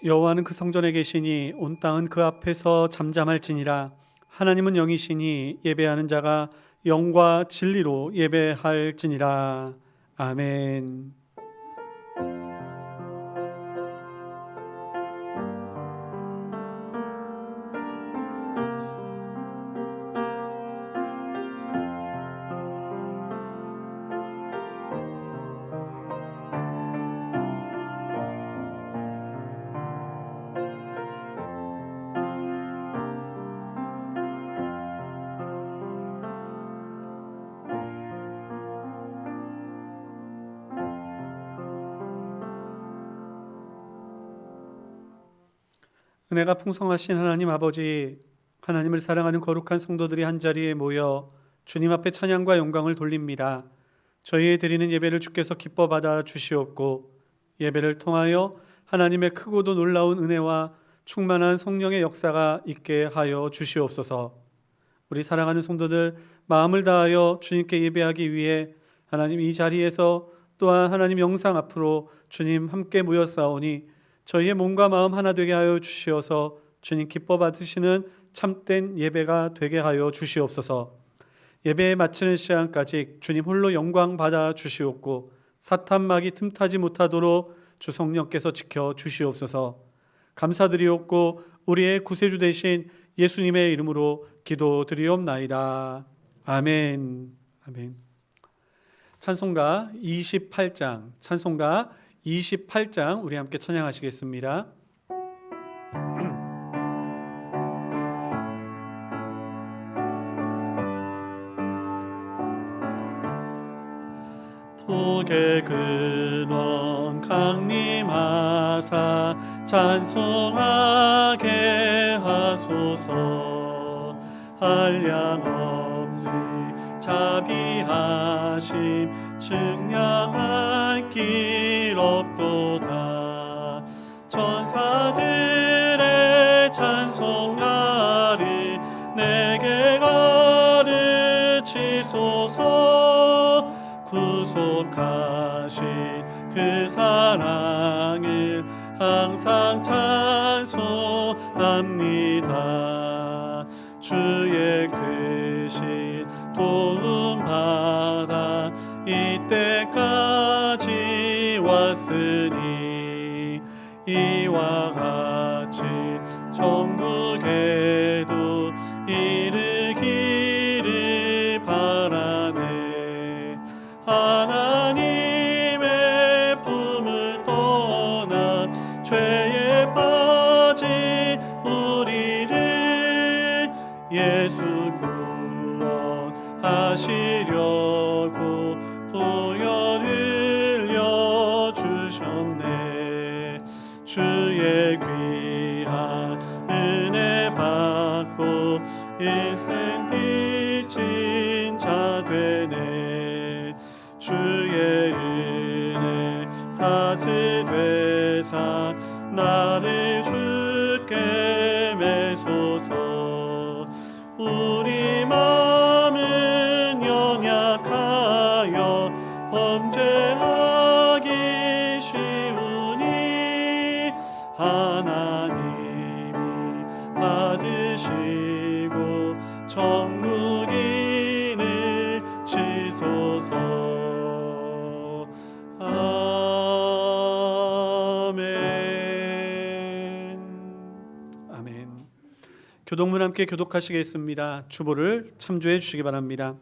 여호와는 그 성전에 계시니 온 땅은 그 앞에서 잠잠할지니라. 하나님은 영이시니 예배하는 자가 영과 진리로 예배할지니라. 아멘. 은혜가 풍성하신 하나님 아버지, 하나님을 사랑하는 거룩한 성도들이 한자리에 모여 주님 앞에 찬양과 영광을 돌립니다. 저희의 드리는 예배를 주께서 기뻐 받아 주시옵고, 예배를 통하여 하나님의 크고도 놀라운 은혜와 충만한 성령의 역사가 있게 하여 주시옵소서. 우리 사랑하는 성도들 마음을 다하여 주님께 예배하기 위해 하나님 이 자리에서 또한 하나님 영상 앞으로 주님 함께 모였사오니 저희의 몸과 마음 하나 되게 하여 주시어서 주님 기뻐 받으시는 참된 예배가 되게 하여 주시옵소서. 예배에 마치는 시간까지 주님 홀로 영광 받아 주시옵고, 사탄막이 틈타지 못하도록 주 성령께서 지켜 주시옵소서. 감사드리옵고 우리의 구세주 되신 예수님의 이름으로 기도드리옵나이다. 아멘. 아멘. 찬송가 28장 우리 함께 찬양하시겠습니다. 복의 근원 강림하사 찬송하게 하소서. 한량없이 자비하심 증량할 길 없도다. 천사들의 찬송가를 내게 가르치소서. 구속하신 그 사랑을 항상 찬송합니다. 주의 크신 도움 받아 이때까지 왔으니 이와 같이 천국에도 이르기를 바라네. 하나님의 품을 떠나 죄에 빠진 우리를 예수 구원하시려고 보혈 흘려 주셨네. 주의 귀한 은혜 받고 일생 빚진 자 되네. 주의 은혜 사슬되사 나를 주께 매소서. 우리 마음은 연약하여 범죄하기 쉬우니 하나님이 받으시고 천국인을 치소서. 아멘. 아멘. 교독문 함께 교독하시겠습니다. 주보를 참조해 주시기 바랍니다.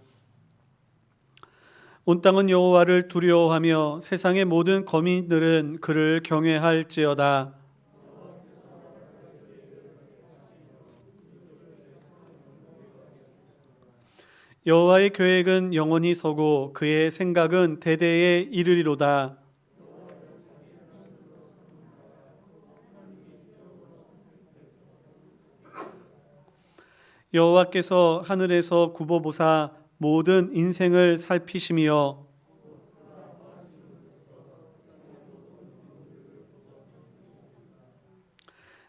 온 땅은 여호와를 두려워하며 세상의 모든 거민들은 그를 경외할지어다. 여호와의 계획은 영원히 서고 그의 생각은 대대에 이르리로다. 여호와께서 하늘에서 굽어보사 모든 인생을 살피시며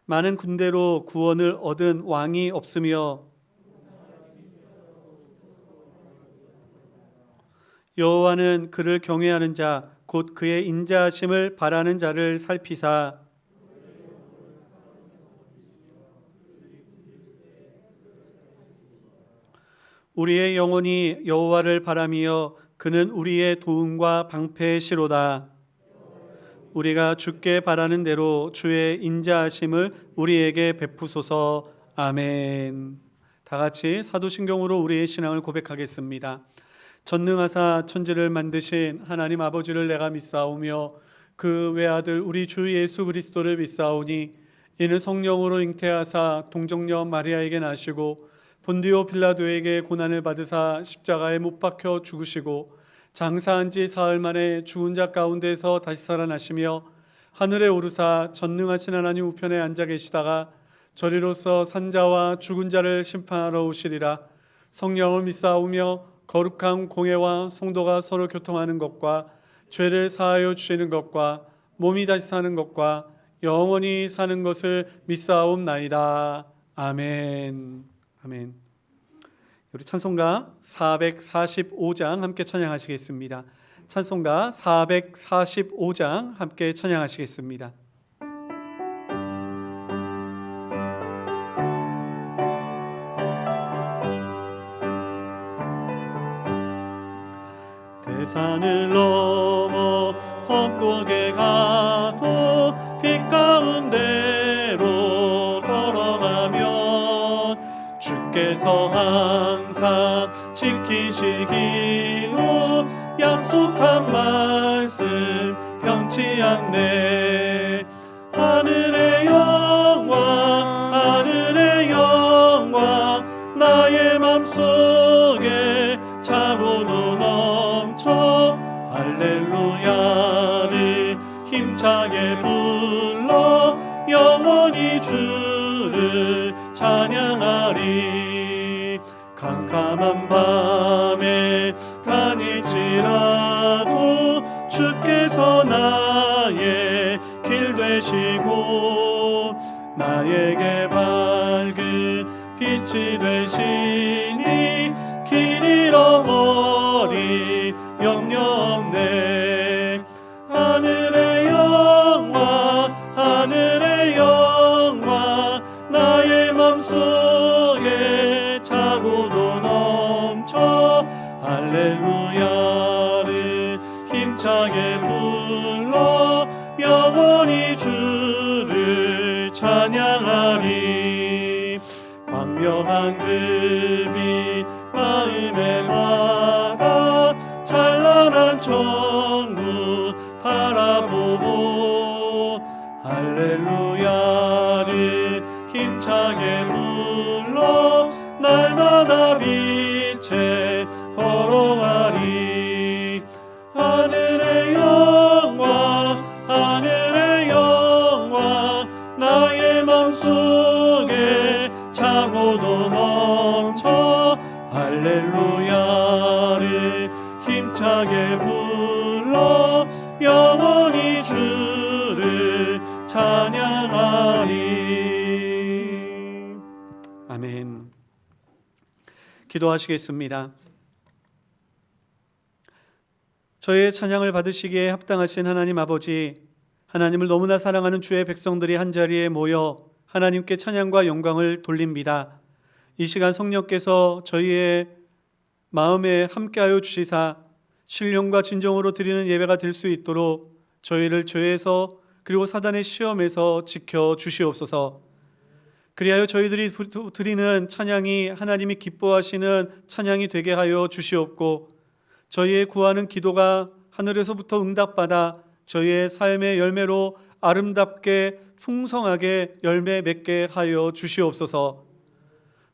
많은 군대로 구원을 얻은 왕이 없으며 여호와는 그를 경외하는 자 곧 그의 인자하심을 바라는 자를 살피사 우리의 영혼이 여호와를 바라며 그는 우리의 도움과 방패시로다. 우리가 주께 바라는 대로 주의 인자하심을 우리에게 베푸소서. 아멘. 다 같이 사도신경으로 우리의 신앙을 고백하겠습니다. 전능하사 천지를 만드신 하나님 아버지를 내가 믿사오며 그 외아들 우리 주 예수 그리스도를 믿사오니 이는 성령으로 잉태하사 동정녀 마리아에게 나시고 본디오 빌라도에게 고난을 받으사 십자가에 못 박혀 죽으시고 장사한 지 사흘 만에 죽은 자 가운데서 다시 살아나시며 하늘에 오르사 전능하신 하나님 우편에 앉아 계시다가 저리로서 산자와 죽은 자를 심판하러 오시리라. 성령을 믿사오며 거룩한 공회와 성도가 서로 교통하는 것과 죄를 사하여 주시는 것과 몸이 다시 사는 것과 영원히 사는 것을 믿사옵나이다. 아멘. 아멘. 우리 찬송가 445장 함께 찬양하시겠습니다. 찬송가 445장 함께 찬양하시겠습니다. 대산을 넘어 험곡에 가도 빛 가운데로 걸어가면 주께서 항상 지키시기로 약속한 말씀 변치 않네. 하늘의 영광 하늘의 영광 나의 맘속에 차고도 넘쳐 할렐루야를 힘차게 불러 영원히 주를 찬양하리. 캄캄한 밤에 다닐지라도 주께서 나의 길 되시고 나에게 밝은 빛이 되시니 길 잃어버리 염려 없네. 하늘의 영광 하늘의 영광 나의 맘속에 차고도 넘쳐 할렐루야를 힘차게 불러 영원히 주를 찬양하리. 광명한 그 빛 마음에 와닿아 찬란한 천국 바라보고 할렐루야를 힘차게 불러 날마다 빛에 걸어가리. 하늘의 영광 하늘의 영광 나의 맘속에 차고도 넘쳐 할렐루야를 힘차게 불러 영원히 주를 찬양하리. 아멘. 기도하시겠습니다. 저희의 찬양을 받으시기에 합당하신 하나님 아버지, 하나님을 너무나 사랑하는 주의 백성들이 한자리에 모여 하나님께 찬양과 영광을 돌립니다. 이 시간 성령께서 저희의 마음에 함께하여 주시사 신령과 진정으로 드리는 예배가 될 수 있도록 저희를 죄에서 그리고 사단의 시험에서 지켜 주시옵소서. 그리하여 저희들이 드리는 찬양이 하나님이 기뻐하시는 찬양이 되게 하여 주시옵고 저희의 구하는 기도가 하늘에서부터 응답받아 저희의 삶의 열매로 아름답게 풍성하게 열매 맺게 하여 주시옵소서.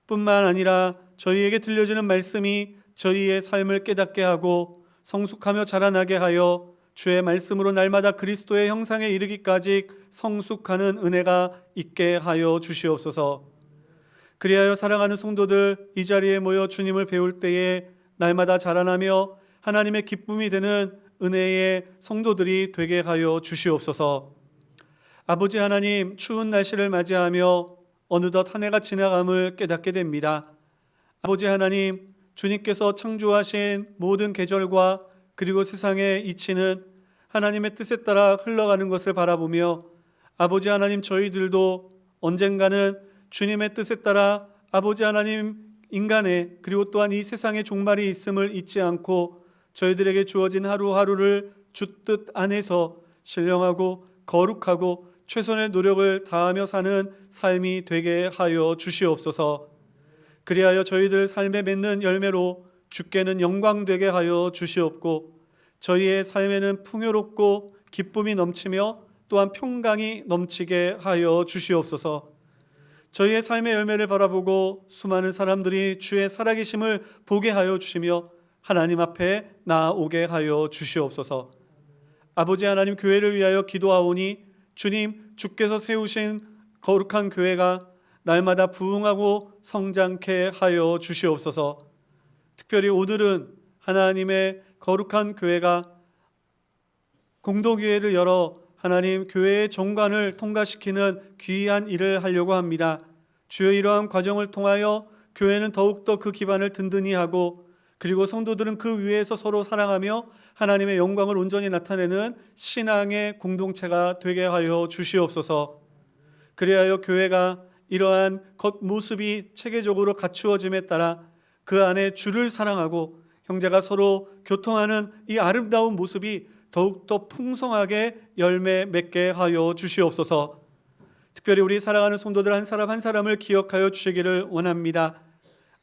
뿐만 아니라 저희에게 들려지는 말씀이 저희의 삶을 깨닫게 하고 성숙하며 자라나게 하여 주의 말씀으로 날마다 그리스도의 형상에 이르기까지 성숙하는 은혜가 있게 하여 주시옵소서. 그리하여 사랑하는 성도들 이 자리에 모여 주님을 배울 때에 날마다 자라나며 하나님의 기쁨이 되는 은혜의 성도들이 되게 하여 주시옵소서. 아버지 하나님, 추운 날씨를 맞이하며 어느덧 한 해가 지나감을 깨닫게 됩니다. 아버지 하나님, 주님께서 창조하신 모든 계절과 그리고 세상의 이치는 하나님의 뜻에 따라 흘러가는 것을 바라보며 아버지 하나님, 저희들도 언젠가는 주님의 뜻에 따라 아버지 하나님 인간의 그리고 또한 이 세상의 종말이 있음을 잊지 않고 저희들에게 주어진 하루하루를 주 뜻 안에서 신령하고 거룩하고 최선의 노력을 다하며 사는 삶이 되게 하여 주시옵소서. 그리하여 저희들 삶에 맺는 열매로 주께는 영광되게 하여 주시옵고 저희의 삶에는 풍요롭고 기쁨이 넘치며 또한 평강이 넘치게 하여 주시옵소서. 저희의 삶의 열매를 바라보고 수많은 사람들이 주의 살아계심을 보게 하여 주시며 하나님 앞에 나아오게 하여 주시옵소서. 아버지 하나님, 교회를 위하여 기도하오니 주님, 주께서 세우신 거룩한 교회가 날마다 부흥하고 성장케 하여 주시옵소서. 특별히 오늘은 하나님의 거룩한 교회가 공동교회를 열어 하나님 교회의 정관을 통과시키는 귀한 일을 하려고 합니다. 주여, 이러한 과정을 통하여 교회는 더욱더 그 기반을 든든히 하고 그리고 성도들은 그 위에서 서로 사랑하며 하나님의 영광을 온전히 나타내는 신앙의 공동체가 되게 하여 주시옵소서. 그리하여 교회가 이러한 겉모습이 체계적으로 갖추어짐에 따라 그 안에 주를 사랑하고 형제가 서로 교통하는 이 아름다운 모습이 더욱더 풍성하게 열매 맺게 하여 주시옵소서. 특별히 우리 사랑하는 성도들 한 사람 한 사람을 기억하여 주시기를 원합니다.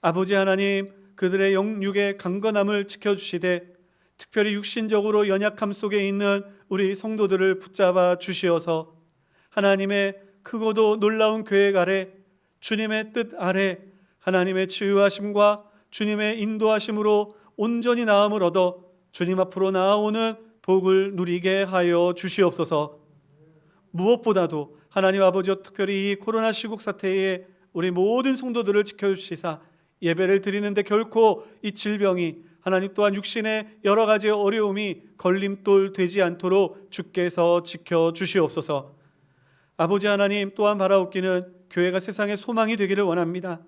아버지 하나님, 그들의 영육의 강건함을 지켜주시되 특별히 육신적으로 연약함 속에 있는 우리 성도들을 붙잡아 주시어서 하나님의 크고도 놀라운 계획 아래, 주님의 뜻 아래 하나님의 치유하심과 주님의 인도하심으로 온전히 나음을 얻어 주님 앞으로 나아오는 복을 누리게 하여 주시옵소서. 무엇보다도 하나님 아버지여, 특별히 이 코로나 시국 사태에 우리 모든 성도들을 지켜주시사 예배를 드리는데 결코 이 질병이 하나님 또한 육신의 여러 가지 어려움이 걸림돌 되지 않도록 주께서 지켜주시옵소서. 아버지 하나님, 또한 바라옵기는 교회가 세상의 소망이 되기를 원합니다.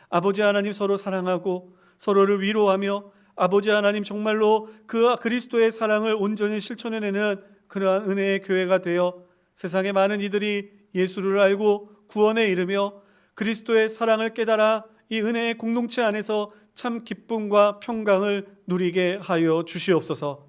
아버지 하나님, 서로 사랑하고 서로를 위로하며 아버지 하나님, 정말로 그 그리스도의 사랑을 온전히 실천해내는 그러한 은혜의 교회가 되어 세상의 많은 이들이 예수를 알고 구원에 이르며 그리스도의 사랑을 깨달아 이 은혜의 공동체 안에서 참 기쁨과 평강을 누리게 하여 주시옵소서.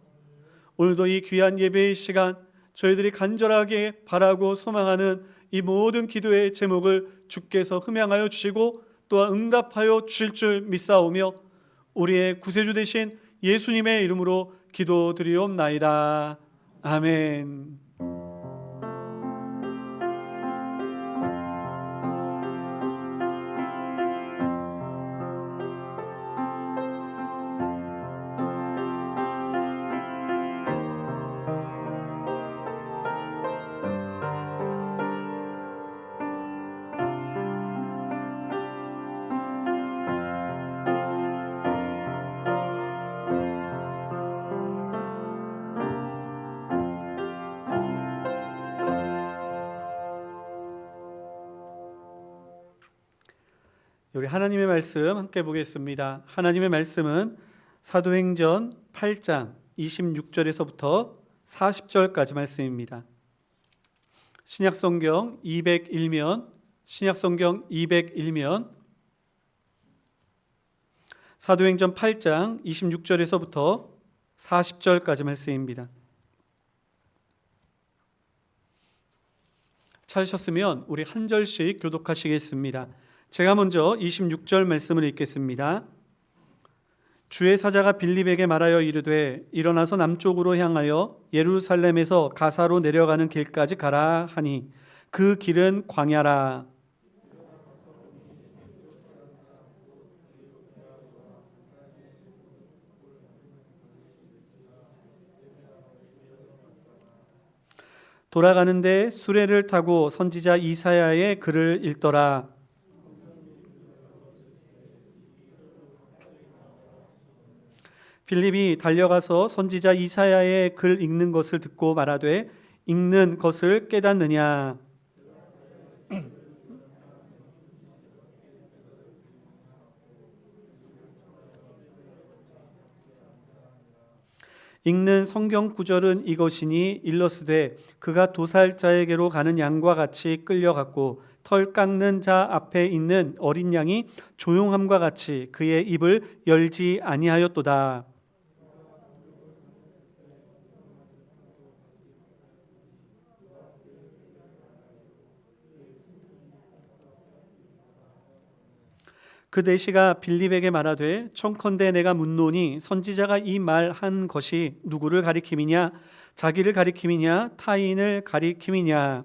오늘도 이 귀한 예배의 시간 저희들이 간절하게 바라고 소망하는 이 모든 기도의 제목을 주께서 흠양하여 주시고 또한 응답하여 주실 줄 믿사오며 우리의 구세주 되신 예수님의 이름으로 기도드리옵나이다. 아멘. 우리 하나님의 말씀 함께 보겠습니다. 하나님의 말씀은 사도행전 8장 26절에서부터 40절까지 말씀입니다. 신약성경 201면, 신약성경 201면, 사도행전 8장 26절에서부터 40절까지 말씀입니다. 찾으셨으면 우리 한 절씩 교독하시겠습니다. 제가 먼저 26절 말씀을 읽겠습니다. 주의 사자가 빌립에게 말하여 이르되 일어나서 남쪽으로 향하여 예루살렘에서 가사로 내려가는 길까지 가라 하니 그 길은 광야라. 돌아가는데 수레를 타고 선지자 이사야의 글을 읽더라. 빌립이 달려가서 선지자 이사야의 글 읽는 것을 듣고 말하되 읽는 것을 깨닫느냐. 읽는 성경 구절은 이것이니 일러스되 그가 도살자에게로 가는 양과 같이 끌려갔고 털 깎는 자 앞에 있는 어린 양이 조용함과 같이 그의 입을 열지 아니하였도다. 그 내시가 빌립에게 말하되 청컨대 내가 묻노니 선지자가 이 말한 것이 누구를 가리킴이냐 자기를 가리킴이냐 타인을 가리킴이냐.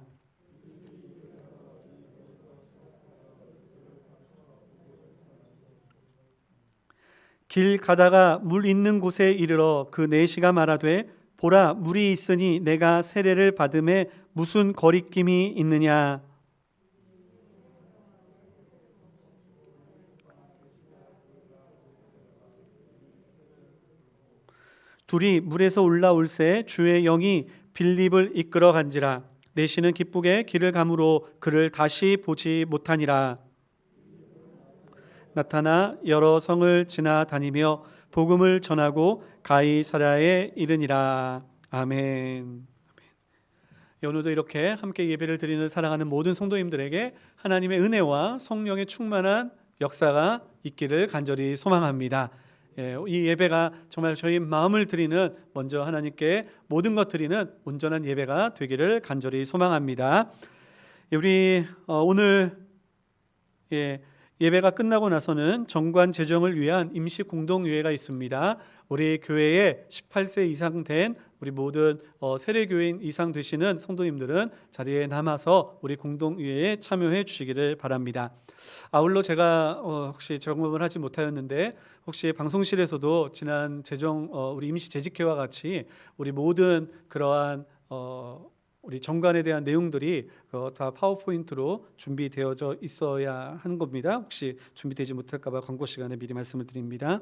길 가다가 물 있는 곳에 이르러 그 내시가 말하되 보라 물이 있으니 내가 세례를 받음에 무슨 거리낌이 있느냐. 둘이 물에서 올라올새 주의 영이 빌립을 이끌어 간지라. 내시는 기쁘게 길을 가므로 그를 다시 보지 못하니라. 나타나 여러 성을 지나다니며 복음을 전하고 가이사랴에 이르니라. 아멘. 오늘도 이렇게 함께 예배를 드리는 사랑하는 모든 성도님들에게 하나님의 은혜와 성령의 충만한 역사가 있기를 간절히 소망합니다. 이 예배가 정말 저희 마음을 드리는 먼저 하나님께 모든 것 드리는 온전한 예배가 되기를 간절히 소망합니다. 우리 오늘 예배가 끝나고 나서는 정관 제정을 위한 임시 공동의회가 있습니다. 우리 교회에 18세 이상 된 우리 모든 세례교인 이상 되시는 성도님들은 자리에 남아서 우리 공동의회에 참여해 주시기를 바랍니다. 아울러 제가 혹시 점검을 하지 못하였는데 혹시 방송실에서도 지난 우리 임시 재직회와 같이 우리 모든 그러한 우리 정관에 대한 내용들이 다 파워포인트로 준비되어져 있어야 하는 겁니다. 혹시 준비되지 못할까 봐 광고 시간에 미리 말씀을 드립니다.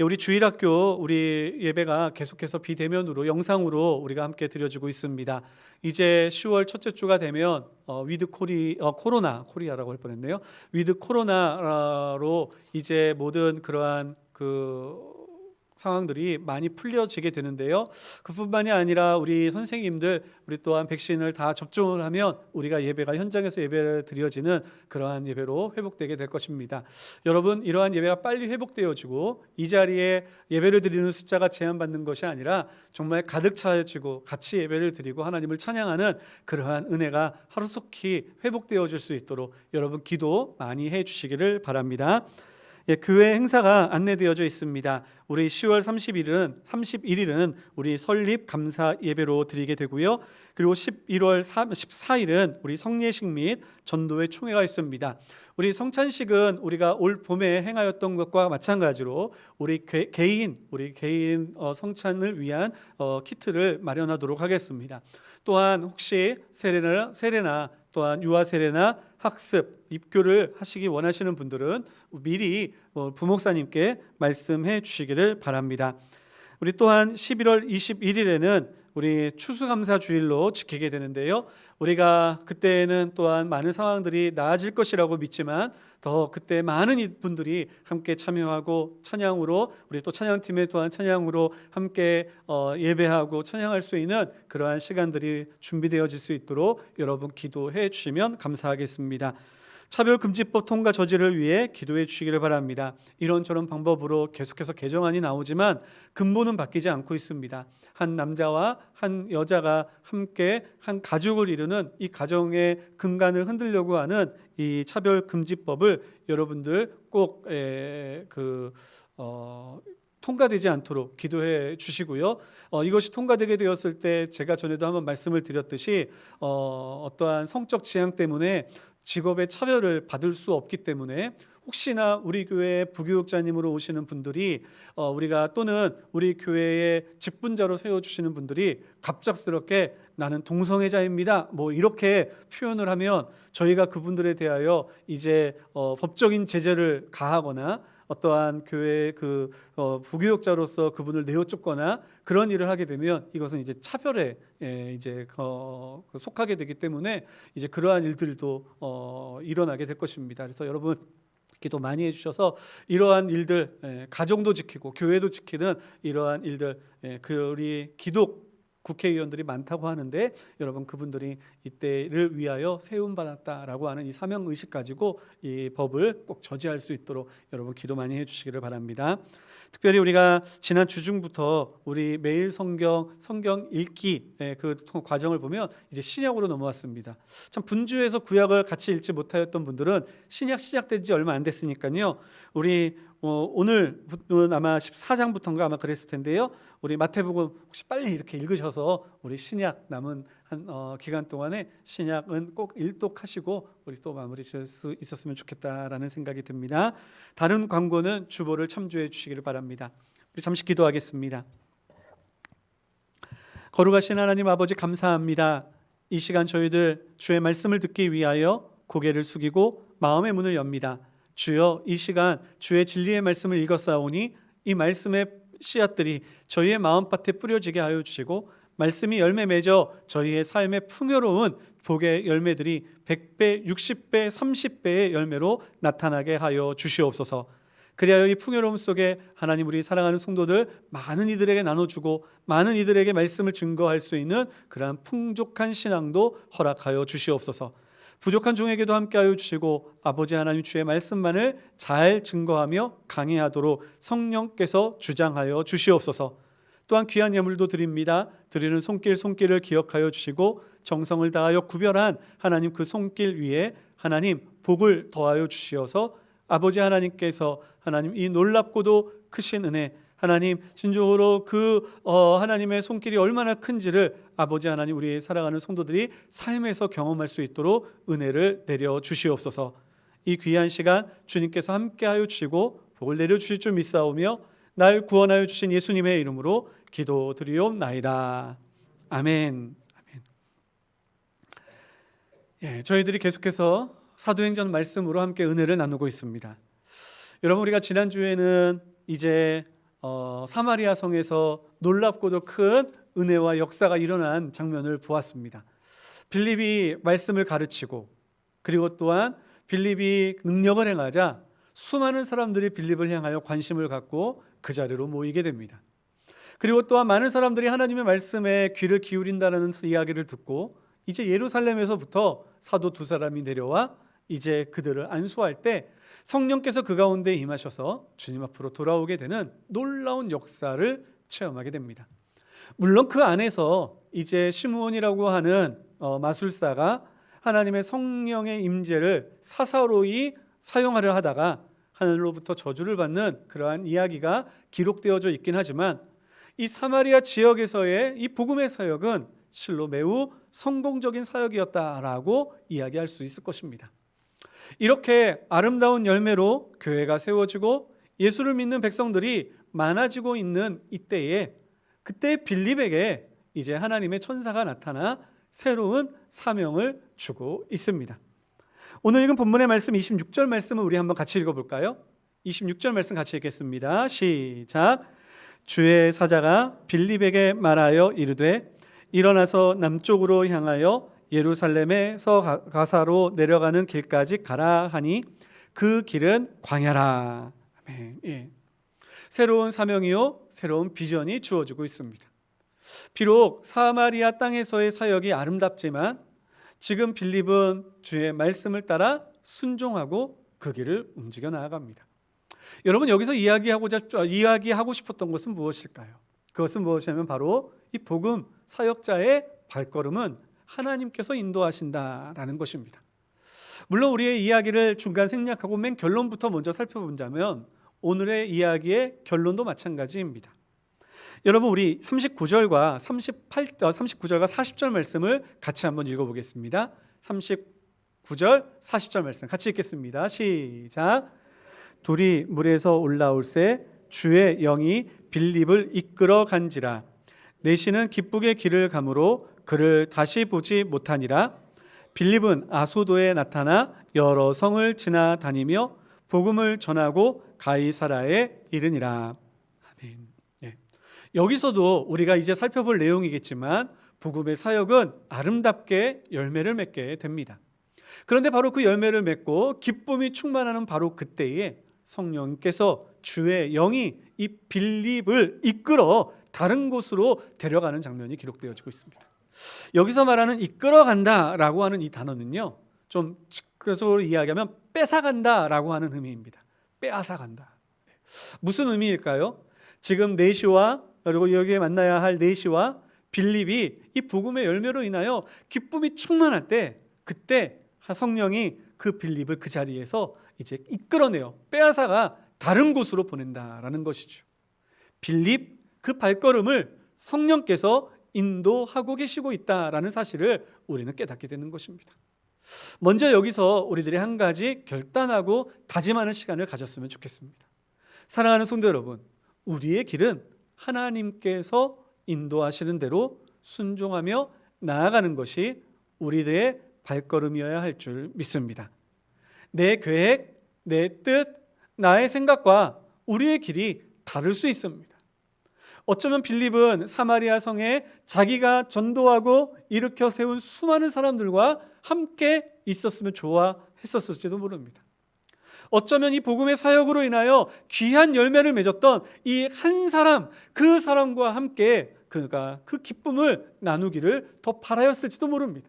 우리 주일학교 우리 예배가 계속해서 비대면으로 영상으로 우리가 함께 드려지고 있습니다. 이제 10월 첫째 주가 되면 위드 코리아라고 할 뻔했네요. 위드 코로나로 이제 모든 그러한 상황들이 많이 풀려지게 되는데요. 그뿐만이 아니라 우리 선생님들 우리 또한 백신을 다 접종을 하면 우리가 예배가 현장에서 예배를 드려지는 그러한 예배로 회복되게 될 것입니다. 여러분 이러한 예배가 빨리 회복되어지고 이 자리에 예배를 드리는 숫자가 제한받는 것이 아니라 정말 가득 차지고 같이 예배를 드리고 하나님을 찬양하는 그러한 은혜가 하루속히 회복되어질 수 있도록 여러분 기도 많이 해주시기를 바랍니다. 교회 행사가 안내되어져 있습니다. 우리 10월 31일은 우리 설립 감사 예배로 드리게 되고요. 그리고 11월 14일은 우리 성례식 및 전도회 총회가 있습니다. 우리 성찬식은 우리가 올 봄에 행하였던 것과 마찬가지로 우리 개인 성찬을 위한 키트를 마련하도록 하겠습니다. 또한 혹시 세례나 또한 유아 세례나 학습, 입교를 하시기 원하시는 분들은 미리 부목사님께 말씀해 주시기를 바랍니다. 우리 또한 11월 21일에는 우리 추수감사 주일로 지키게 되는데요. 우리가 그때에는 또한 많은 상황들이 나아질 것이라고 믿지만 더 그때 많은 분들이 함께 참여하고 찬양으로 우리 또 찬양팀의 또한 찬양으로 함께 예배하고 찬양할 수 있는 그러한 시간들이 준비되어질 수 있도록 여러분 기도해 주시면 감사하겠습니다. 차별금지법 통과 저지를 위해 기도해 주시기를 바랍니다. 이런저런 방법으로 계속해서 개정안이 나오지만 근본은 바뀌지 않고 있습니다. 한 남자와 한 여자가 함께 한 가족을 이루는 이 가정의 근간을 흔들려고 하는 이 차별금지법을 여러분들 꼭 통과되지 않도록 기도해 주시고요. 이것이 통과되게 되었을 때 제가 전에도 한번 말씀을 드렸듯이 어떠한 성적 지향 때문에 직업의 차별을 받을 수 없기 때문에 혹시나 우리 교회 부교육자님으로 오시는 분들이 우리가 또는 우리 교회의 직분자로 세워주시는 분들이 갑작스럽게 나는 동성애자입니다 이렇게 표현을 하면 저희가 그분들에 대하여 이제 법적인 제재를 가하거나 어떠한 교회의 부교육자로서 그분을 내어쫓거나 그런 일을 하게 되면 이것은 이제 차별에 이제 속하게 되기 때문에 이제 그러한 일들도 일어나게 될 것입니다. 그래서 여러분 기도 많이 해주셔서 이러한 일들, 가정도 지키고 교회도 지키는 이러한 일들, 우리 기독 국회의원들이 많다고 하는데 여러분 그분들이 이때를 위하여 세움받았다라고 하는 이 사명의식 가지고 이 법을 꼭 저지할 수 있도록 여러분 기도 많이 해주시기를 바랍니다. 특별히 우리가 지난 주중부터 우리 매일 성경 읽기 그 과정을 보면 이제 신약으로 넘어왔습니다. 참 분주해서 구약을 같이 읽지 못하였던 분들은 신약 시작된 지 얼마 안 됐으니까요. 우리 오늘은 아마 14장부터인가 아마 그랬을 텐데요. 우리 마태복음 혹시 빨리 이렇게 읽으셔서 우리 신약 남은 한 기간 동안에 신약은 꼭 일독하시고 우리 또 마무리 지을 수 있었으면 좋겠다라는 생각이 듭니다. 다른 광고는 주보를 참조해 주시기를 바랍니다. 우리 잠시 기도하겠습니다. 거룩하신 하나님 아버지 감사합니다. 이 시간 저희들 주의 말씀을 듣기 위하여 고개를 숙이고 마음의 문을 엽니다. 주여 이 시간 주의 진리의 말씀을 읽었사오니 이 말씀의 씨앗들이 저희의 마음밭에 뿌려지게 하여 주시고 말씀이 열매 맺어 저희의 삶의 풍요로운 복의 열매들이 100배, 60배, 30배의 열매로 나타나게 하여 주시옵소서. 그리하여 이 풍요로움 속에 하나님 우리 사랑하는 성도들 많은 이들에게 나눠주고 많은 이들에게 말씀을 증거할 수 있는 그러한 풍족한 신앙도 허락하여 주시옵소서. 부족한 종에게도 함께하여 주시고 아버지 하나님 주의 말씀만을 잘 증거하며 강해하도록 성령께서 주장하여 주시옵소서. 또한 귀한 예물도 드립니다. 드리는 손길을 기억하여 주시고 정성을 다하여 구별한 하나님 그 손길 위에 하나님 복을 더하여 주시어서 아버지 하나님께서 하나님 이 놀랍고도 크신 은혜 하나님 진정으로 하나님의 손길이 얼마나 큰지를 아버지 하나님 우리의 사랑하는 성도들이 삶에서 경험할 수 있도록 은혜를 내려 주시옵소서. 이 귀한 시간 주님께서 함께하여 주시고 복을 내려 주실 줄 믿사오며 날 구원하여 주신 예수님의 이름으로 기도드리옵나이다. 아멘. 저희들이 계속해서 사도행전 말씀으로 함께 은혜를 나누고 있습니다. 여러분 우리가 지난주에는 이제 사마리아 성에서 놀랍고도 큰 은혜와 역사가 일어난 장면을 보았습니다. 빌립이 말씀을 가르치고 그리고 또한 빌립이 능력을 행하자 수많은 사람들이 빌립을 향하여 관심을 갖고 그 자리로 모이게 됩니다. 그리고 또한 많은 사람들이 하나님의 말씀에 귀를 기울인다는 이야기를 듣고 이제 예루살렘에서부터 사도 두 사람이 내려와 이제 그들을 안수할 때 성령께서 그 가운데 임하셔서 주님 앞으로 돌아오게 되는 놀라운 역사를 체험하게 됩니다. 물론 그 안에서 이제 시므온이라고 하는 마술사가 하나님의 성령의 임재를 사사로이 사용하려 하다가 하늘로부터 저주를 받는 그러한 이야기가 기록되어져 있긴 하지만 이 사마리아 지역에서의 이 복음의 사역은 실로 매우 성공적인 사역이었다라고 이야기할 수 있을 것입니다. 이렇게 아름다운 열매로 교회가 세워지고 예수를 믿는 백성들이 많아지고 있는 이때에 그때 빌립에게 이제 하나님의 천사가 나타나 새로운 사명을 주고 있습니다. 오늘 읽은 본문의 말씀 26절 말씀을 우리 한번 같이 읽어볼까요? 26절 말씀 같이 읽겠습니다. 시작. 주의 사자가 빌립에게 말하여 이르되 일어나서 남쪽으로 향하여 예루살렘에서 가사로 내려가는 길까지 가라 하니 그 길은 광야라. 아멘. 새로운 사명이요 새로운 비전이 주어지고 있습니다. 비록 사마리아 땅에서의 사역이 아름답지만 지금 빌립은 주의 말씀을 따라 순종하고 그 길을 움직여 나아갑니다. 여러분 여기서 이야기하고 싶었던 것은 무엇일까요? 그것은 무엇이냐면 바로 이 복음 사역자의 발걸음은 하나님께서 인도하신다라는 것입니다. 물론 우리의 이야기를 중간 생략하고 맨 결론부터 먼저 살펴본다면 오늘의 이야기의 결론도 마찬가지입니다. 여러분 우리 39절과 40절 말씀을 같이 한번 읽어보겠습니다. 39절 40절 말씀 같이 읽겠습니다. 시작. 둘이 물에서 올라올새 주의 영이 빌립을 이끌어 간지라. 내시는 기쁘게 길을 가므로 그를 다시 보지 못하니라. 빌립은 아소도에 나타나 여러 성을 지나다니며 복음을 전하고 가이사라에 이르니라. 아멘. 여기서도 우리가 이제 살펴볼 내용이겠지만 복음의 사역은 아름답게 열매를 맺게 됩니다. 그런데 바로 그 열매를 맺고 기쁨이 충만하는 바로 그때에 성령께서 주의 영이 이 빌립을 이끌어 다른 곳으로 데려가는 장면이 기록되어지고 있습니다. 여기서 말하는 이끌어간다라고 하는 이 단어는요, 좀 직접적으로 이야기하면 뺏어간다라고 하는 의미입니다. 빼앗아간다. 무슨 의미일까요? 지금 네시와 그리고 여기에 만나야 할 네시와 빌립이 이 복음의 열매로 인하여 기쁨이 충만할 때, 그때 성령이 그 빌립을 그 자리에서 이제 이끌어내어 빼앗아가 다른 곳으로 보낸다라는 것이죠. 빌립 그 발걸음을 성령께서 인도하고 계시고 있다라는 사실을 우리는 깨닫게 되는 것입니다. 먼저 여기서 우리들이 한 가지 결단하고 다짐하는 시간을 가졌으면 좋겠습니다. 사랑하는 성도 여러분, 우리의 길은 하나님께서 인도하시는 대로 순종하며 나아가는 것이 우리들의 발걸음이어야 할 줄 믿습니다. 내 계획, 내 뜻, 나의 생각과 우리의 길이 다를 수 있습니다. 어쩌면 빌립은 사마리아 성에 자기가 전도하고 일으켜 세운 수많은 사람들과 함께 있었으면 좋아했었을지도 모릅니다. 어쩌면 이 복음의 사역으로 인하여 귀한 열매를 맺었던 이 한 사람, 그 사람과 함께 그가 그 기쁨을 나누기를 더 바라였을지도 모릅니다.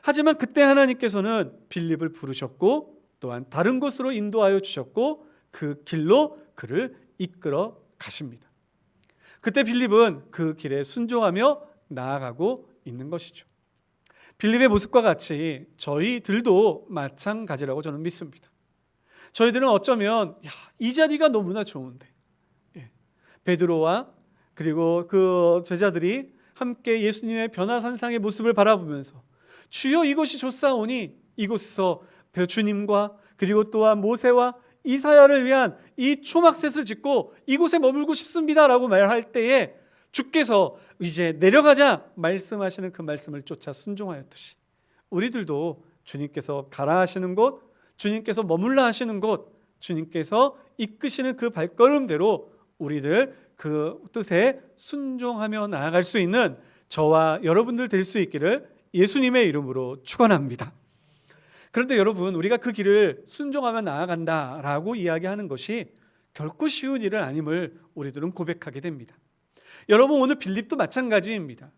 하지만 그때 하나님께서는 빌립을 부르셨고 또한 다른 곳으로 인도하여 주셨고 그 길로 그를 이끌어 가십니다. 그때 빌립은 그 길에 순종하며 나아가고 있는 것이죠. 빌립의 모습과 같이 저희들도 마찬가지라고 저는 믿습니다. 저희들은 어쩌면 이 자리가 너무나 좋은데, 베드로와 그리고 그 제자들이 함께 예수님의 변화산상의 모습을 바라보면서 주여 이곳이 좋사오니 이곳에서 주님과 그리고 또한 모세와 이사야를 위한 이 초막셋을 짓고 이곳에 머물고 싶습니다라고 말할 때에 주께서 이제 내려가자 말씀하시는 그 말씀을 쫓아 순종하였듯이 우리들도 주님께서 가라 하시는 곳, 주님께서 머물라 하시는 곳, 주님께서 이끄시는 그 발걸음대로 우리들 그 뜻에 순종하며 나아갈 수 있는 저와 여러분들 될 수 있기를 예수님의 이름으로 축원합니다. 그런데 여러분, 우리가 그 길을 순종하며 나아간다라고 이야기하는 것이 결코 쉬운 일은 아님을 우리들은 고백하게 됩니다. 여러분, 오늘 빌립도 마찬가지입니다.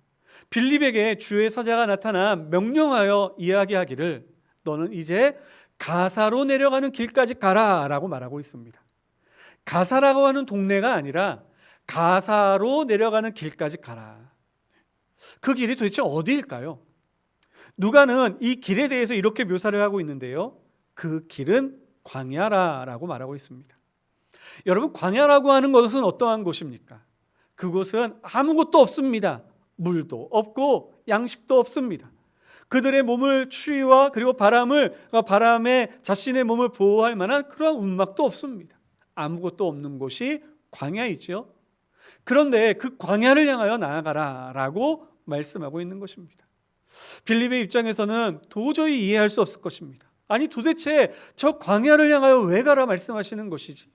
빌립에게 주의 사자가 나타나 명령하여 이야기하기를 너는 이제 가사로 내려가는 길까지 가라라고 말하고 있습니다. 가사라고 하는 동네가 아니라 가사로 내려가는 길까지 가라. 그 길이 도대체 어디일까요? 누가는 이 길에 대해서 이렇게 묘사를 하고 있는데요, 그 길은 광야라고 말하고 있습니다. 여러분, 광야라고 하는 것은 어떠한 곳입니까? 그곳은 아무것도 없습니다. 물도 없고 양식도 없습니다. 그들의 몸을 추위와 그리고 바람에 자신의 몸을 보호할 만한 그런 움막도 없습니다. 아무것도 없는 곳이 광야이죠. 그런데 그 광야를 향하여 나아가라라고 말씀하고 있는 것입니다. 빌립의 입장에서는 도저히 이해할 수 없을 것입니다. 아니, 도대체 저 광야를 향하여 왜 가라 말씀하시는 것이지?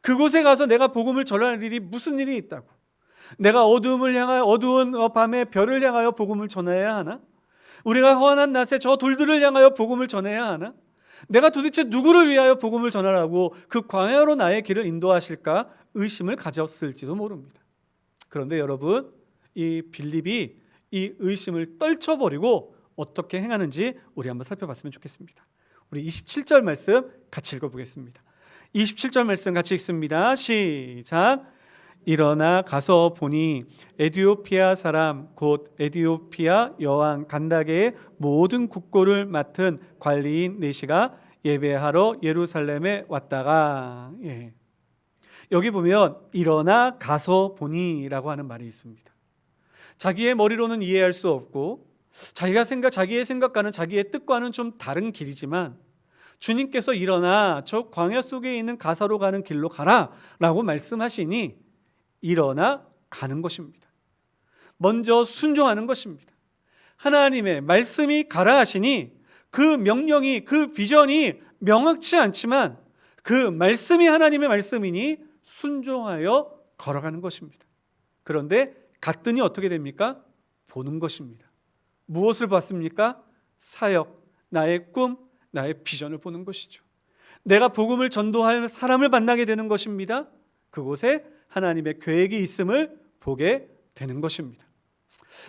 그곳에 가서 내가 복음을 전할 일이 무슨 일이 있다고? 내가 어두움을 향하여, 어두운 밤에 별을 향하여 복음을 전해야 하나? 우리가 허한한 낮에 저 돌들을 향하여 복음을 전해야 하나? 내가 도대체 누구를 위하여 복음을 전하라고 그 광야로 나의 길을 인도하실까 의심을 가졌을지도 모릅니다. 그런데 여러분, 이 빌립이 이 의심을 떨쳐버리고 어떻게 행하는지 우리 한번 살펴봤으면 좋겠습니다. 우리 27절 말씀 같이 읽어보겠습니다. 27절 말씀 같이 읽습니다. 시작. 일어나 가서 보니 에디오피아 사람 곧 에디오피아 여왕 간다게의 모든 국고를 맡은 관리인 네시가 예배하러 예루살렘에 왔다가, 여기 보면 일어나 가서 보니라고 하는 말이 있습니다. 자기의 머리로는 이해할 수 없고 자기의 생각과는 자기의 뜻과는 좀 다른 길이지만 주님께서 일어나 저 광야 속에 있는 가사로 가는 길로 가라 라고 말씀하시니 일어나 가는 것입니다. 먼저 순종하는 것입니다. 하나님의 말씀이 가라 하시니 그 명령이, 그 비전이 명확치 않지만 그 말씀이 하나님의 말씀이니 순종하여 걸어가는 것입니다. 그런데 갔더니 어떻게 됩니까? 보는 것입니다. 무엇을 봤습니까? 사역, 나의 꿈, 나의 비전을 보는 것이죠. 내가 복음을 전도할 사람을 만나게 되는 것입니다. 그곳에 하나님의 계획이 있음을 보게 되는 것입니다.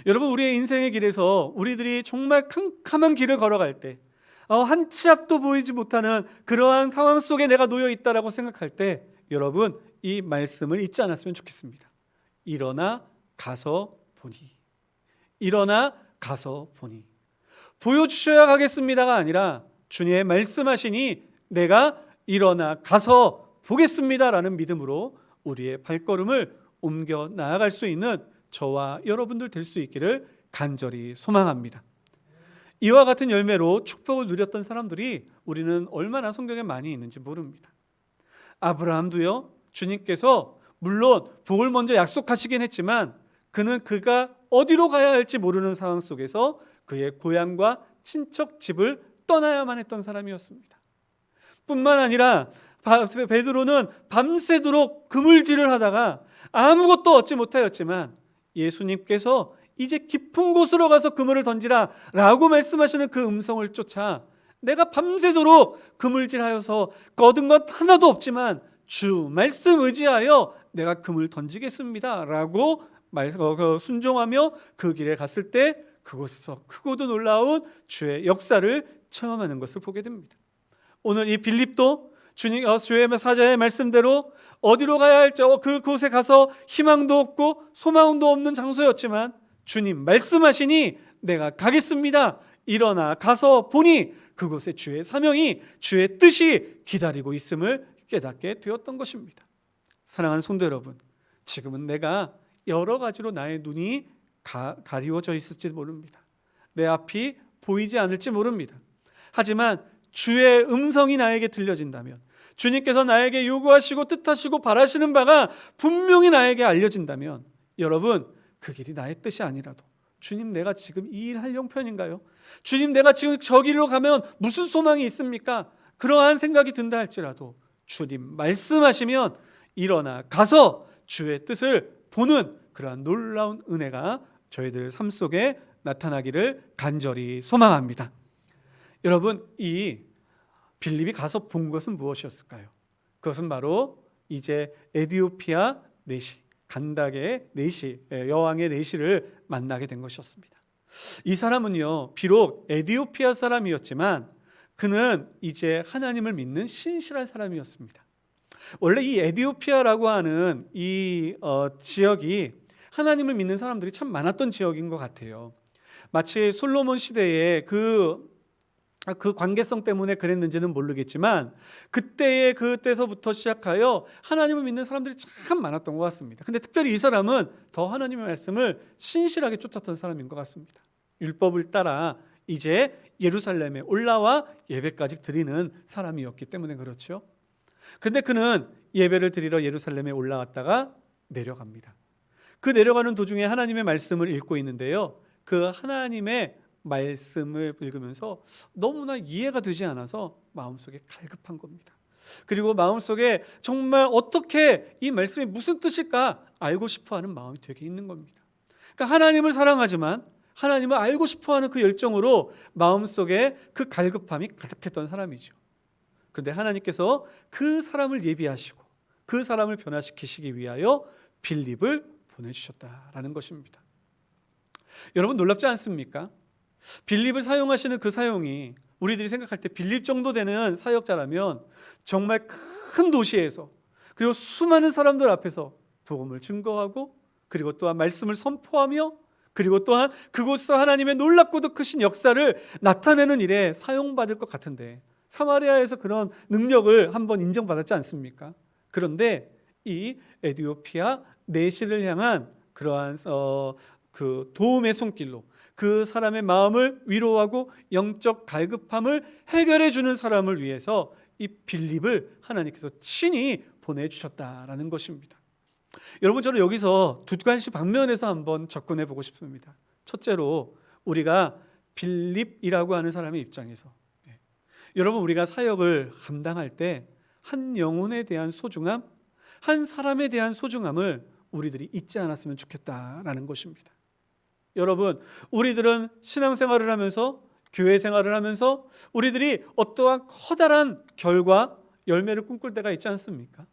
여러분, 우리의 인생의 길에서 우리들이 정말 캄캄한 길을 걸어갈 때, 한 치 앞도 보이지 못하는 그러한 상황 속에 내가 놓여 있다라고 생각할 때, 여러분, 이 말씀을 잊지 않았으면 좋겠습니다. 일어나 가서 보니, 일어나 가서 보니. 보여주셔야 가겠습니다가 아니라 주님의 말씀하시니 내가 일어나 가서 보겠습니다라는 믿음으로 우리의 발걸음을 옮겨 나아갈 수 있는 저와 여러분들 될 수 있기를 간절히 소망합니다. 이와 같은 열매로 축복을 누렸던 사람들이 우리는 얼마나 성경에 많이 있는지 모릅니다. 아브라함도요, 주님께서 물론 복을 먼저 약속하시긴 했지만 그가 어디로 가야 할지 모르는 상황 속에서 그의 고향과 친척 집을 떠나야만 했던 사람이었습니다. 뿐만 아니라 베드로는 밤새도록 그물질을 하다가 아무것도 얻지 못하였지만 예수님께서 이제 깊은 곳으로 가서 그물을 던지라 라고 말씀하시는 그 음성을 쫓아 내가 밤새도록 그물질하여서 거둔 것 하나도 없지만 주 말씀 의지하여 내가 그물 던지겠습니다 라고 순종하며 그 길에 갔을 때 그곳에서 크고도 놀라운 주의 역사를 체험하는 것을 보게 됩니다. 오늘 이 빌립도 주의 사자의 말씀대로 어디로 가야 할지 그곳에 가서 희망도 없고 소망도 없는 장소였지만 주님 말씀하시니 내가 가겠습니다. 일어나 가서 보니 그곳에 주의 사명이, 주의 뜻이 기다리고 있음을 깨닫게 되었던 것입니다. 사랑하는 성도 여러분, 지금은 내가 여러 가지로 나의 눈이 가리워져 있을지 모릅니다. 내 앞이 보이지 않을지 모릅니다. 하지만 주의 음성이 나에게 들려진다면, 주님께서 나에게 요구하시고 뜻하시고 바라시는 바가 분명히 나에게 알려진다면, 여러분, 그 길이 나의 뜻이 아니라도 주님, 내가 지금 이 일 할 형편인가요? 주님, 내가 지금 저 길로 가면 무슨 소망이 있습니까? 그러한 생각이 든다 할지라도 주님 말씀하시면 일어나 가서 주의 뜻을 보는 그러한 놀라운 은혜가 저희들 삶 속에 나타나기를 간절히 소망합니다. 여러분, 이 빌립이 가서 본 것은 무엇이었을까요? 그것은 바로 이제 에디오피아 내시, 간닥의 내시, 여왕의 내시를 만나게 된 것이었습니다. 이 사람은요, 비록 에디오피아 사람이었지만 그는 이제 하나님을 믿는 신실한 사람이었습니다. 원래 이 에디오피아라고 하는 이 지역이 하나님을 믿는 사람들이 참 많았던 지역인 것 같아요. 마치 솔로몬 시대에 그 관계성 때문에 그랬는지는 모르겠지만 그때서부터 시작하여 하나님을 믿는 사람들이 참 많았던 것 같습니다. 근데 특별히 이 사람은 더 하나님의 말씀을 신실하게 쫓았던 사람인 것 같습니다. 율법을 따라 이제 예루살렘에 올라와 예배까지 드리는 사람이었기 때문에 그렇죠. 근데 그는 예배를 드리러 예루살렘에 올라왔다가 내려갑니다. 그 내려가는 도중에 하나님의 말씀을 읽고 있는데요, 그 하나님의 말씀을 읽으면서 너무나 이해가 되지 않아서 마음속에 갈급한 겁니다. 그리고 마음속에 정말 어떻게 이 말씀이 무슨 뜻일까 알고 싶어하는 마음이 되게 있는 겁니다. 그러니까 하나님을 사랑하지만 하나님을 알고 싶어하는 그 열정으로 마음속에 그 갈급함이 가득했던 사람이죠. 그런데 하나님께서 그 사람을 예비하시고 그 사람을 변화시키시기 위하여 빌립을 보내주셨다라는 것입니다. 여러분, 놀랍지 않습니까? 빌립을 사용하시는 그 사용이 우리들이 생각할 때 빌립 정도 되는 사역자라면 정말 큰 도시에서 그리고 수많은 사람들 앞에서 복음을 증거하고 그리고 또한 말씀을 선포하며 그리고 또한 그곳에서 하나님의 놀랍고도 크신 역사를 나타내는 일에 사용받을 것 같은데 사마리아에서 그런 능력을 한번 인정받았지 않습니까? 그런데 이 에디오피아 내시를 향한 그러한 그 도움의 손길로 그 사람의 마음을 위로하고 영적 갈급함을 해결해 주는 사람을 위해서 이 빌립을 하나님께서 친히 보내주셨다라는 것입니다. 여러분, 저는 여기서 두 가지 방면에서 한번 접근해 보고 싶습니다. 첫째로 우리가 빌립이라고 하는 사람의 입장에서 여러분, 우리가 사역을 감당할 때 한 영혼에 대한 소중함, 한 사람에 대한 소중함을 우리들이 잊지 않았으면 좋겠다라는 것입니다. 여러분, 우리들은 신앙생활을 하면서 교회 생활을 하면서 우리들이 어떠한 커다란 결과, 열매를 꿈꿀 때가 있지 않습니까?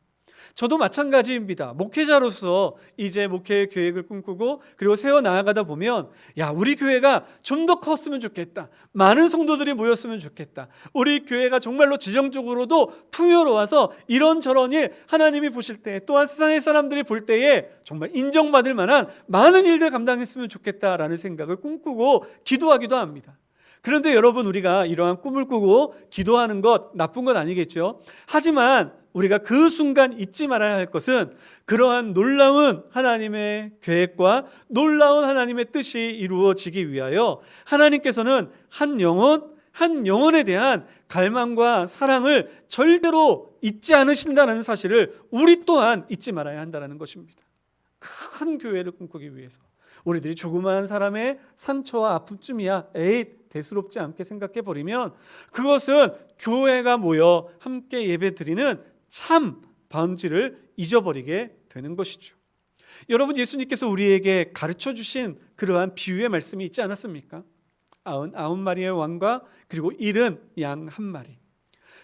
저도 마찬가지입니다. 목회자로서 이제 목회 계획을 꿈꾸고 그리고 세워 나아가다 보면 우리 교회가 좀 더 컸으면 좋겠다. 많은 성도들이 모였으면 좋겠다. 우리 교회가 정말로 지정적으로도 풍요로워서 이런저런 일 하나님이 보실 때, 또한 세상의 사람들이 볼 때에 정말 인정받을 만한 많은 일들 감당했으면 좋겠다라는 생각을 꿈꾸고 기도하기도 합니다. 그런데 여러분, 우리가 이러한 꿈을 꾸고 기도하는 것 나쁜 건 아니겠죠. 하지만 우리가 그 순간 잊지 말아야 할 것은 그러한 놀라운 하나님의 계획과 놀라운 하나님의 뜻이 이루어지기 위하여 하나님께서는 한 영혼에 대한 갈망과 사랑을 절대로 잊지 않으신다는 사실을 우리 또한 잊지 말아야 한다는 것입니다. 큰 교회를 꿈꾸기 위해서 우리들이 조그마한 사람의 상처와 아픔쯤이야 대수롭지 않게 생각해 버리면 그것은 교회가 모여 함께 예배드리는 참 본질을 잊어버리게 되는 것이죠. 여러분, 예수님께서 우리에게 가르쳐 주신 그러한 비유의 말씀이 있지 않았습니까? 99마리의 왕과 그리고 잃은 양 한 마리.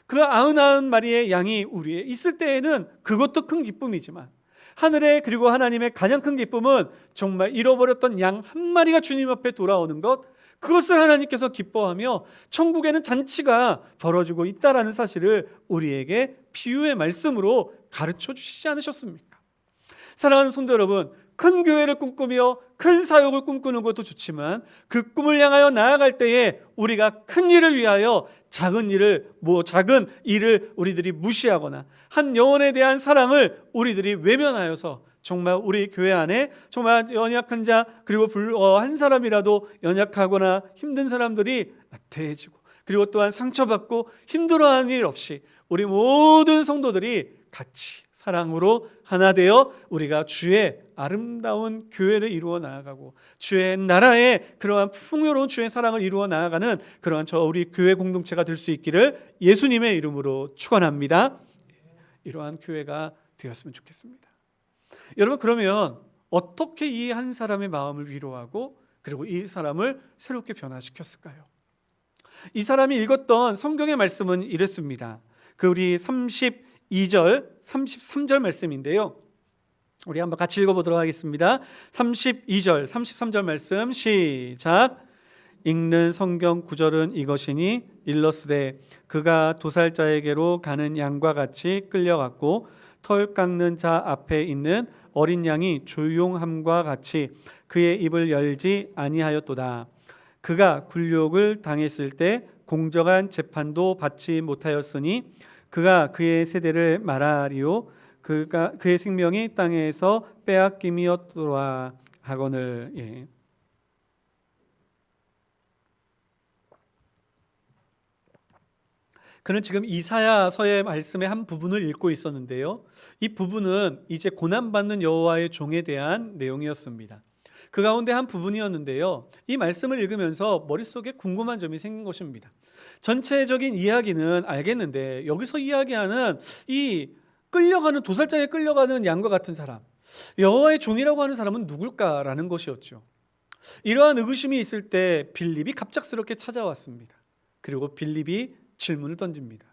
그 99마리의 양이 우리에 있을 때에는 그것도 큰 기쁨이지만 하늘의 그리고 하나님의 가장 큰 기쁨은 정말 잃어버렸던 양 한 마리가 주님 앞에 돌아오는 것, 그것을 하나님께서 기뻐하며 천국에는 잔치가 벌어지고 있다라는 사실을 우리에게 비유의 말씀으로 가르쳐 주시지 않으셨습니까? 사랑하는 성도 여러분, 큰 교회를 꿈꾸며 큰 사역을 꿈꾸는 것도 좋지만 그 꿈을 향하여 나아갈 때에 우리가 큰 일을 위하여 작은 일을 우리들이 무시하거나 한 영혼에 대한 사랑을 우리들이 외면하여서 정말 우리 교회 안에 정말 연약한 자 그리고 한 사람이라도 연약하거나 힘든 사람들이 나태해지고 그리고 또한 상처받고 힘들어하는 일 없이 우리 모든 성도들이 같이 사랑으로 하나 되어 우리가 주의 아름다운 교회를 이루어 나아가고 주의 나라에 그러한 풍요로운 주의 사랑을 이루어 나아가는 그러한 우리 교회 공동체가 될 수 있기를 예수님의 이름으로 축원합니다. 이러한 교회가 되었으면 좋겠습니다. 여러분, 그러면 어떻게 이 한 사람의 마음을 위로하고 그리고 이 사람을 새롭게 변화시켰을까요? 이 사람이 읽었던 성경의 말씀은 이랬습니다. 우리 32절, 33절 말씀인데요. 우리 한번 같이 읽어보도록 하겠습니다. 32절, 33절 말씀 시작. 읽는 성경 구절은 이것이니 일러스되 그가 도살자에게로 가는 양과 같이 끌려갔고 털 깎는 자 앞에 있는 어린 양이 조용함과 같이 그의 입을 열지 아니하였도다. 그가 굴욕을 당했을 때 공정한 재판도 받지 못하였으니 그가 그의 세대를 말하리요 그의 생명이 땅에서 빼앗김이었더라 하거늘. 그는 지금 이사야서의 말씀의 한 부분을 읽고 있었는데요. 이 부분은 이제 고난받는 여호와의 종에 대한 내용이었습니다. 그 가운데 한 부분이었는데요. 이 말씀을 읽으면서 머릿속에 궁금한 점이 생긴 것입니다. 전체적인 이야기는 알겠는데 여기서 이야기하는 이 끌려가는 도살장에 끌려가는 양과 같은 사람, 여호와의 종이라고 하는 사람은 누굴까라는 것이었죠. 이러한 의구심이 있을 때 빌립이 갑작스럽게 찾아왔습니다. 그리고 빌립이 질문을 던집니다.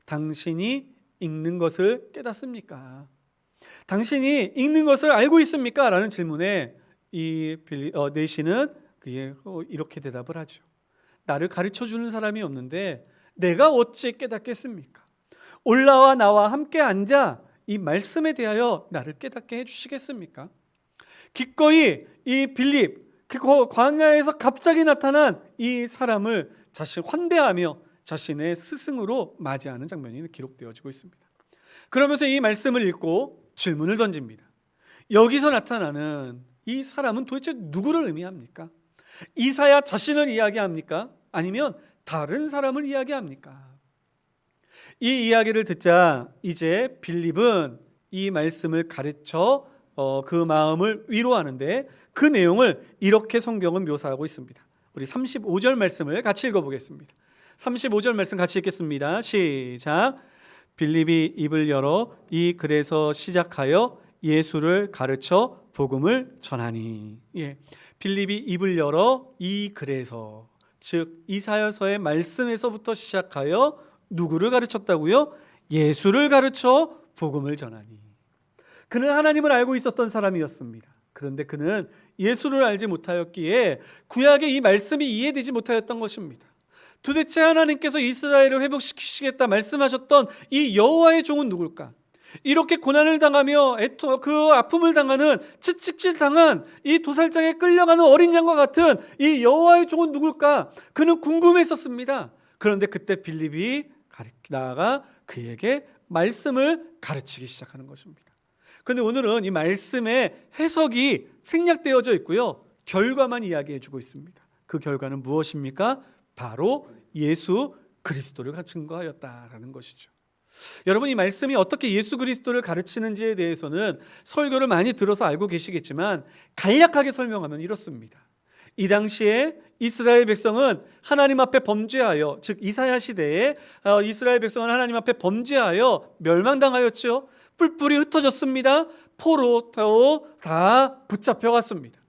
당신이 읽는 것을 깨닫습니까? 당신이 읽는 것을 알고 있습니까? 라는 질문에 이 내시는 이렇게 대답을 하죠. 나를 가르쳐주는 사람이 없는데 내가 어찌 깨닫겠습니까? 올라와 나와 함께 앉아 이 말씀에 대하여 나를 깨닫게 해주시겠습니까? 기꺼이 이 빌립, 그 광야에서 갑자기 나타난 이 사람을 환대하며 자신의 스승으로 맞이하는 장면이 기록되어지고 있습니다. 그러면서 이 말씀을 읽고 질문을 던집니다. 여기서 나타나는 이 사람은 도대체 누구를 의미합니까? 이사야 자신을 이야기합니까? 아니면 다른 사람을 이야기합니까? 이 이야기를 듣자 이제 빌립은 이 말씀을 가르쳐 그 마음을 위로하는데 그 내용을 이렇게 성경은 묘사하고 있습니다. 우리 35절 말씀을 같이 읽어보겠습니다. 35절 말씀 같이 읽겠습니다. 시작. 빌립이 입을 열어 이 글에서 시작하여 예수를 가르쳐 복음을 전하니. 빌립이 입을 열어 이 글에서, 즉 이사야서의 말씀에서부터 시작하여 누구를 가르쳤다고요? 예수를 가르쳐 복음을 전하니. 그는 하나님을 알고 있었던 사람이었습니다. 그런데 그는 예수를 알지 못하였기에 구약의 이 말씀이 이해되지 못하였던 것입니다. 도대체 하나님께서 이스라엘을 회복시키시겠다 말씀하셨던 이 여호와의 종은 누굴까? 이렇게 고난을 당하며 그 아픔을 당하는, 채찍질 당한 이 도살장에 끌려가는 어린 양과 같은 이 여호와의 종은 누굴까? 그는 궁금했었습니다. 그런데 그때 빌립이 나아가 그에게 말씀을 가르치기 시작하는 것입니다. 그런데 오늘은 이 말씀의 해석이 생략되어져 있고요, 결과만 이야기해 주고 있습니다. 그 결과는 무엇입니까? 바로 예수 그리스도를 증거하였다라는 것이죠. 여러분, 이 말씀이 어떻게 예수 그리스도를 가르치는지에 대해서는 설교를 많이 들어서 알고 계시겠지만 간략하게 설명하면 이렇습니다. 이 당시에 이스라엘 백성은 하나님 앞에 범죄하여, 즉 이사야 시대에 이스라엘 백성은 하나님 앞에 범죄하여 멸망당하였죠. 뿔뿔이 흩어졌습니다. 포로 다 붙잡혀갔습니다.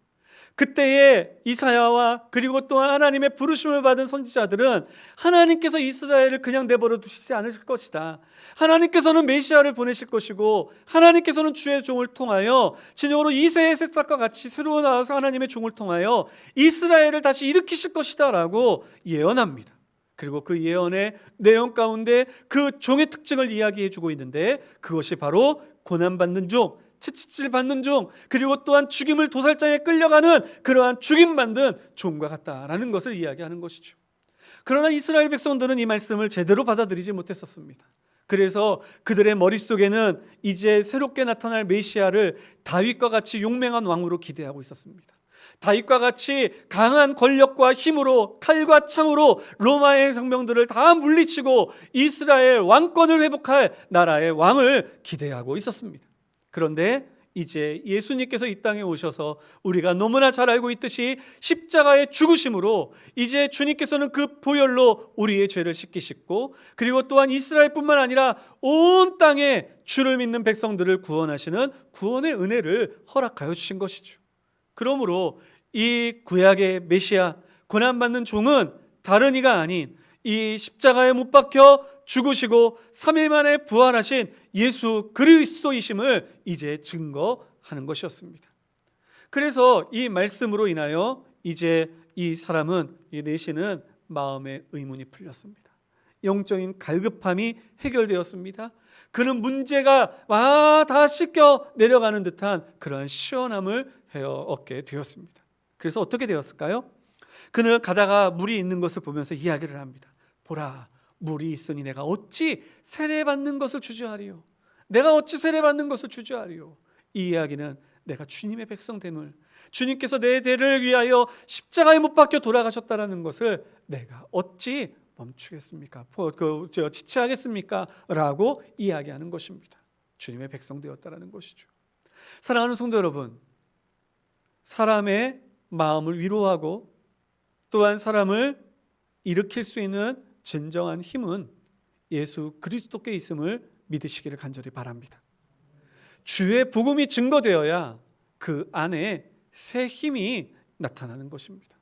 그때에 이사야와 그리고 또한 하나님의 부르심을 받은 선지자들은 하나님께서 이스라엘을 그냥 내버려 두시지 않으실 것이다, 하나님께서는 메시아를 보내실 것이고 하나님께서는 주의 종을 통하여 진정으로 이새의 새싹과 같이 새로 나와서 하나님의 종을 통하여 이스라엘을 다시 일으키실 것이다 라고 예언합니다. 그리고 그 예언의 내용 가운데 그 종의 특징을 이야기해 주고 있는데, 그것이 바로 고난받는 종, 채찍질 받는 종, 그리고 또한 죽임을 도살장에 끌려가는 그러한 죽임받는 종과 같다라는 것을 이야기하는 것이죠. 그러나 이스라엘 백성들은 이 말씀을 제대로 받아들이지 못했었습니다. 그래서 그들의 머릿속에는 이제 새롭게 나타날 메시아를 다윗과 같이 용맹한 왕으로 기대하고 있었습니다. 다윗과 같이 강한 권력과 힘으로 칼과 창으로 로마의 병병들을 다 물리치고 이스라엘 왕권을 회복할 나라의 왕을 기대하고 있었습니다. 그런데 이제 예수님께서 이 땅에 오셔서 우리가 너무나 잘 알고 있듯이 십자가의 죽으심으로 이제 주님께서는 그 보혈로 우리의 죄를 씻기시고, 그리고 또한 이스라엘뿐만 아니라 온 땅에 주를 믿는 백성들을 구원하시는 구원의 은혜를 허락하여 주신 것이죠. 그러므로 이 구약의 메시아, 고난받는 종은 다른 이가 아닌 이 십자가에 못 박혀 죽으시고 3일 만에 부활하신 예수 그리스도이심을 이제 증거하는 것이었습니다. 그래서 이 말씀으로 인하여 이제 이 사람은, 이 내시는 마음의 의문이 풀렸습니다. 영적인 갈급함이 해결되었습니다. 그는 문제가 다 씻겨 내려가는 듯한 그러한 시원함을 얻게 되었습니다. 그래서 어떻게 되었을까요? 그는 가다가 물이 있는 것을 보면서 이야기를 합니다. 보라, 물이 있으니 내가 어찌 세례받는 것을 주저하리요? 내가 어찌 세례받는 것을 주저하리요? 이 이야기는 내가 주님의 백성됨을, 주님께서 내 죄를 위하여 십자가에 못 박혀 돌아가셨다는 것을 내가 어찌 멈추겠습니까? 지체하겠습니까? 라고 이야기하는 것입니다. 주님의 백성 되었다는 것이죠. 사랑하는 성도 여러분, 사람의 마음을 위로하고 또한 사람을 일으킬 수 있는 진정한 힘은 예수 그리스도께 있음을 믿으시기를 간절히 바랍니다. 주의 복음이 증거되어야 그 안에 새 힘이 나타나는 것입니다.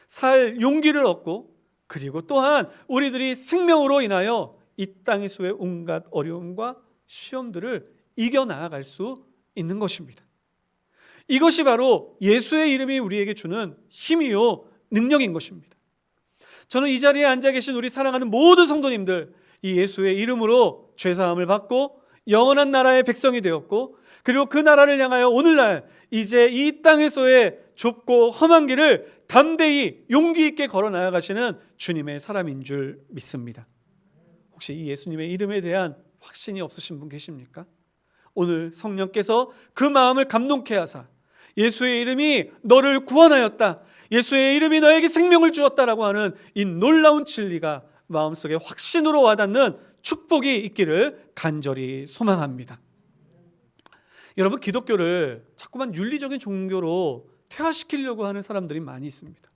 살 용기를 얻고, 그리고 또한 우리들이 생명으로 인하여 이 땅에서의 온갖 어려움과 시험들을 이겨나갈 수 있는 것입니다. 이것이 바로 예수의 이름이 우리에게 주는 힘이요 능력인 것입니다. 저는 이 자리에 앉아 계신 우리 사랑하는 모든 성도님들, 이 예수의 이름으로 죄사함을 받고 영원한 나라의 백성이 되었고, 그리고 그 나라를 향하여 오늘날 이제 이 땅에서의 좁고 험한 길을 담대히 용기 있게 걸어 나아가시는 주님의 사람인 줄 믿습니다. 혹시 이 예수님의 이름에 대한 확신이 없으신 분 계십니까? 오늘 성령께서 그 마음을 감동케 하사 예수의 이름이 너를 구원하였다, 예수의 이름이 너에게 생명을 주었다라고 하는 이 놀라운 진리가 마음속에 확신으로 와닿는 축복이 있기를 간절히 소망합니다. 여러분, 기독교를 자꾸만 윤리적인 종교로 퇴화시키려고 하는 사람들이 많이 있습니다.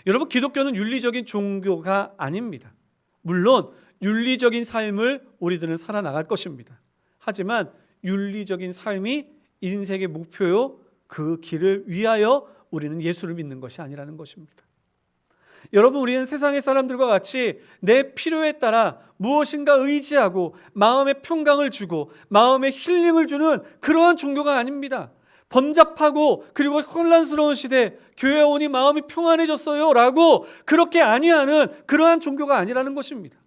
여러분, 기독교는 윤리적인 종교가 아닙니다. 물론 윤리적인 삶을 우리들은 살아나갈 것입니다. 하지만 윤리적인 삶이 인생의 목표요, 그 길을 위하여 우리는 예수를 믿는 것이 아니라는 것입니다. 여러분, 우리는 세상의 사람들과 같이 내 필요에 따라 무엇인가 의지하고 마음의 평강을 주고 마음의 힐링을 주는 그러한 종교가 아닙니다. 번잡하고 그리고 혼란스러운 시대 교회에 오니 마음이 평안해졌어요 라고 그렇게 아니하는 그러한 종교가 아니라는 것입니다.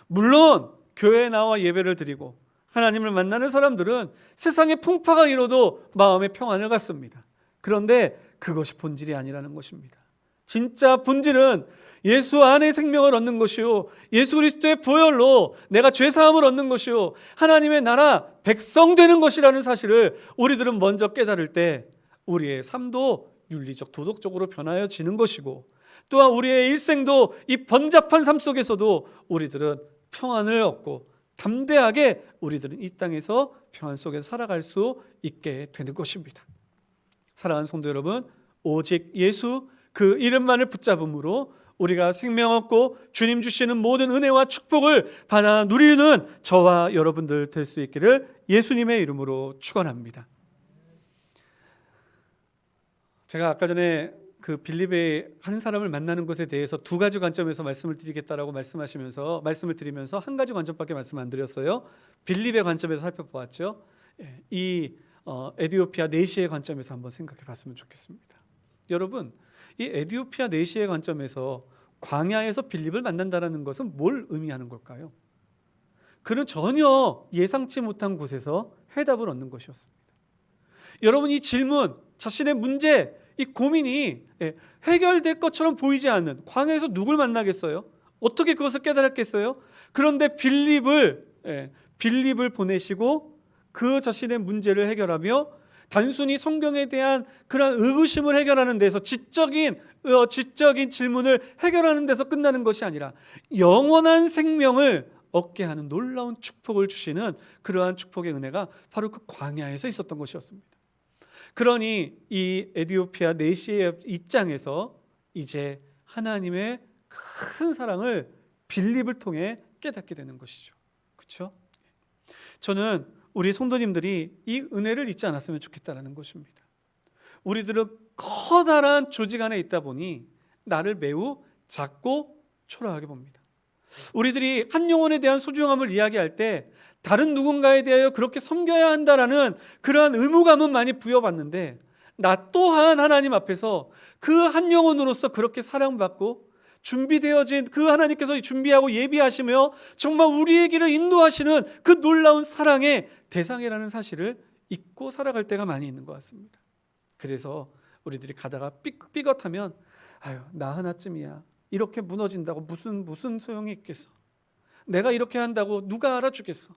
물론 교회에 나와 예배를 드리고 하나님을 만나는 사람들은 세상의 풍파가 일어도 마음의 평안을 갖습니다. 그런데 그것이 본질이 아니라는 것입니다. 진짜 본질은 예수 안에 생명을 얻는 것이요, 예수 그리스도의 보혈로 내가 죄사함을 얻는 것이요, 하나님의 나라 백성 되는 것이라는 사실을 우리들은 먼저 깨달을 때 우리의 삶도 윤리적 도덕적으로 변화해지는 것이고, 또한 우리의 일생도 이 번잡한 삶 속에서도 우리들은 평안을 얻고 담대하게 우리들은 이 땅에서 평안 속에서 살아갈 수 있게 되는 것입니다. 사랑하는 성도 여러분, 오직 예수 그 이름만을 붙잡음으로 우리가 생명 얻고 주님 주시는 모든 은혜와 축복을 받아 누리는 저와 여러분들 될 수 있기를 예수님의 이름으로 축원합니다. 제가 아까 전에 그 빌립의 한 사람을 만나는 것에 대해서 두 가지 관점에서 말씀을 드리겠다라고 말씀을 드리면서 한 가지 관점밖에 말씀 안 드렸어요. 빌립의 관점에서 살펴보았죠. 이 에디오피아 내시의 관점에서 한번 생각해 봤으면 좋겠습니다. 여러분, 이 에디오피아 내시의 관점에서 광야에서 빌립을 만난다는 것은 뭘 의미하는 걸까요? 그는 전혀 예상치 못한 곳에서 해답을 얻는 것이었습니다. 여러분, 이 질문, 자신의 문제, 이 고민이 해결될 것처럼 보이지 않는 광야에서 누굴 만나겠어요? 어떻게 그것을 깨달았겠어요? 그런데 빌립을 보내시고 그 자신의 문제를 해결하며 단순히 성경에 대한 그런 의구심을 해결하는 데서 지적인 질문을 해결하는 데서 끝나는 것이 아니라 영원한 생명을 얻게 하는 놀라운 축복을 주시는 그러한 축복의 은혜가 바로 그 광야에서 있었던 것이었습니다. 그러니 이 에디오피아 내시의 입장에서 이제 하나님의 큰 사랑을 빌립을 통해 깨닫게 되는 것이죠. 그렇죠? 저는 우리 성도님들이 이 은혜를 잊지 않았으면 좋겠다는 것입니다. 우리들은 커다란 조직 안에 있다 보니 나를 매우 작고 초라하게 봅니다. 우리들이 한 영혼에 대한 소중함을 이야기할 때 다른 누군가에 대하여 그렇게 섬겨야 한다라는 그러한 의무감은 많이 부여받는데, 나 또한 하나님 앞에서 그 한 영혼으로서 그렇게 사랑받고 준비되어진 그 하나님께서 준비하고 예비하시며 정말 우리의 길을 인도하시는 그 놀라운 사랑의 대상이라는 사실을 잊고 살아갈 때가 많이 있는 것 같습니다. 그래서 우리들이 가다가 삐걱하면 나 하나쯤이야, 이렇게 무너진다고 무슨 소용이 있겠어, 내가 이렇게 한다고 누가 알아주겠어,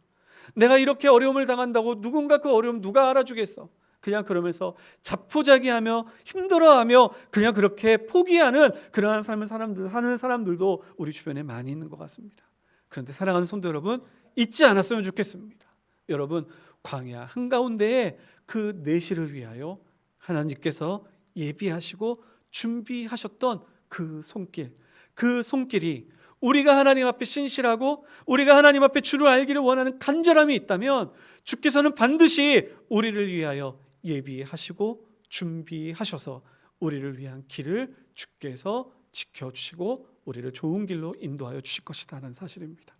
내가 이렇게 어려움을 당한다고 누군가 그 어려움 누가 알아주겠어, 그냥 그러면서 자포자기하며 힘들어하며 그냥 그렇게 포기하는 그러한 삶을 사는 사람들도 우리 주변에 많이 있는 것 같습니다. 그런데 사랑하는 성도 여러분, 잊지 않았으면 좋겠습니다. 여러분, 광야 한가운데에 그 내시를 위하여 하나님께서 예비하시고 준비하셨던 그 손길이 우리가 하나님 앞에 신실하고 우리가 하나님 앞에 주를 알기를 원하는 간절함이 있다면 주께서는 반드시 우리를 위하여 예비하시고 준비하셔서 우리를 위한 길을 주께서 지켜주시고 우리를 좋은 길로 인도하여 주실 것이다 하는 사실입니다.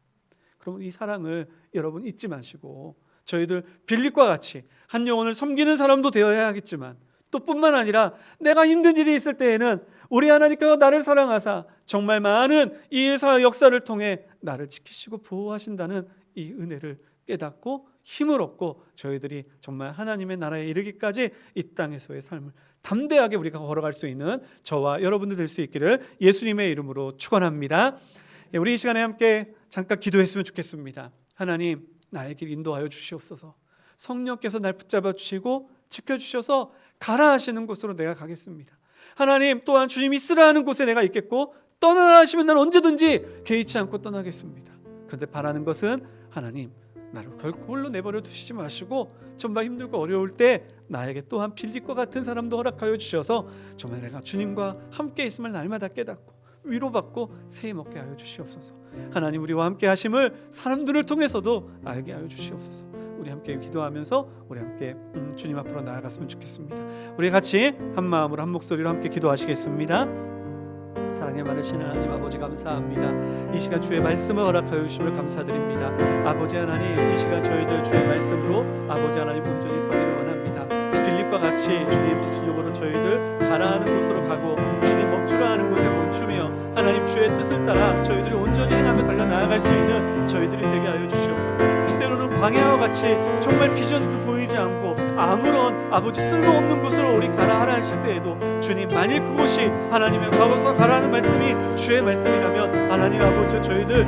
그러면 이 사랑을 여러분 잊지 마시고 저희들 빌립과 같이 한 영혼을 섬기는 사람도 되어야 하겠지만, 또 뿐만 아니라 내가 힘든 일이 있을 때에는 우리 하나님께서 나를 사랑하사 정말 많은 이 역사를 통해 나를 지키시고 보호하신다는 이 은혜를 깨닫고 힘을 얻고 저희들이 정말 하나님의 나라에 이르기까지 이 땅에서의 삶을 담대하게 우리가 걸어갈 수 있는 저와 여러분들 될 수 있기를 예수님의 이름으로 축원합니다. 우리 이 시간에 함께 잠깐 기도했으면 좋겠습니다. 하나님, 나의 길 인도하여 주시옵소서. 성령께서 날 붙잡아 주시고 지켜주셔서 가라 하시는 곳으로 내가 가겠습니다. 하나님, 또한 주님 있으라 하는 곳에 내가 있겠고 떠나라 하시면 난 언제든지 개의치 않고 떠나겠습니다. 그런데 바라는 것은 하나님, 나를 결코 홀로 내버려 두시지 마시고 정말 힘들고 어려울 때 나에게 또한 빌립과 같은 사람도 허락하여 주셔서 정말 내가 주님과 함께 있음을 날마다 깨닫고 위로받고 새해 먹게 하여 주시옵소서. 하나님, 우리와 함께 하심을 사람들을 통해서도 알게 하여 주시옵소서. 우리 함께 기도하면서 우리 함께 주님 앞으로 나아갔으면 좋겠습니다. 우리 같이 한 마음으로 한 목소리로 함께 기도하시겠습니다. 사랑에 많으신 하나님 아버지 감사합니다. 이 시간 주의 말씀을 허락하여 주심을 감사드립니다. 아버지 하나님, 이 시간 저희들 주의 말씀으로 아버지 하나님 온전히 서기를 원합니다. 빌립과 같이 주님 지옥으로 저희들 가라하는 곳으로 가고 주님 멈추라 하는 곳에 멈추며 하나님 주의 뜻을 따라 저희들이 온전히 행하며 달려 나아갈 수 있는 저희들이 되게 하여 주시옵소서. 때로는 광야와 같이 정말 비전도 보이지 않고 아무런 아버지 쓸모없는 곳으로 우리 가라 하라 하실 때에도 주님, 만일 그곳이 하나님의 가서 가라는 말씀이 주의 말씀이라면 하나님 아버지 저희들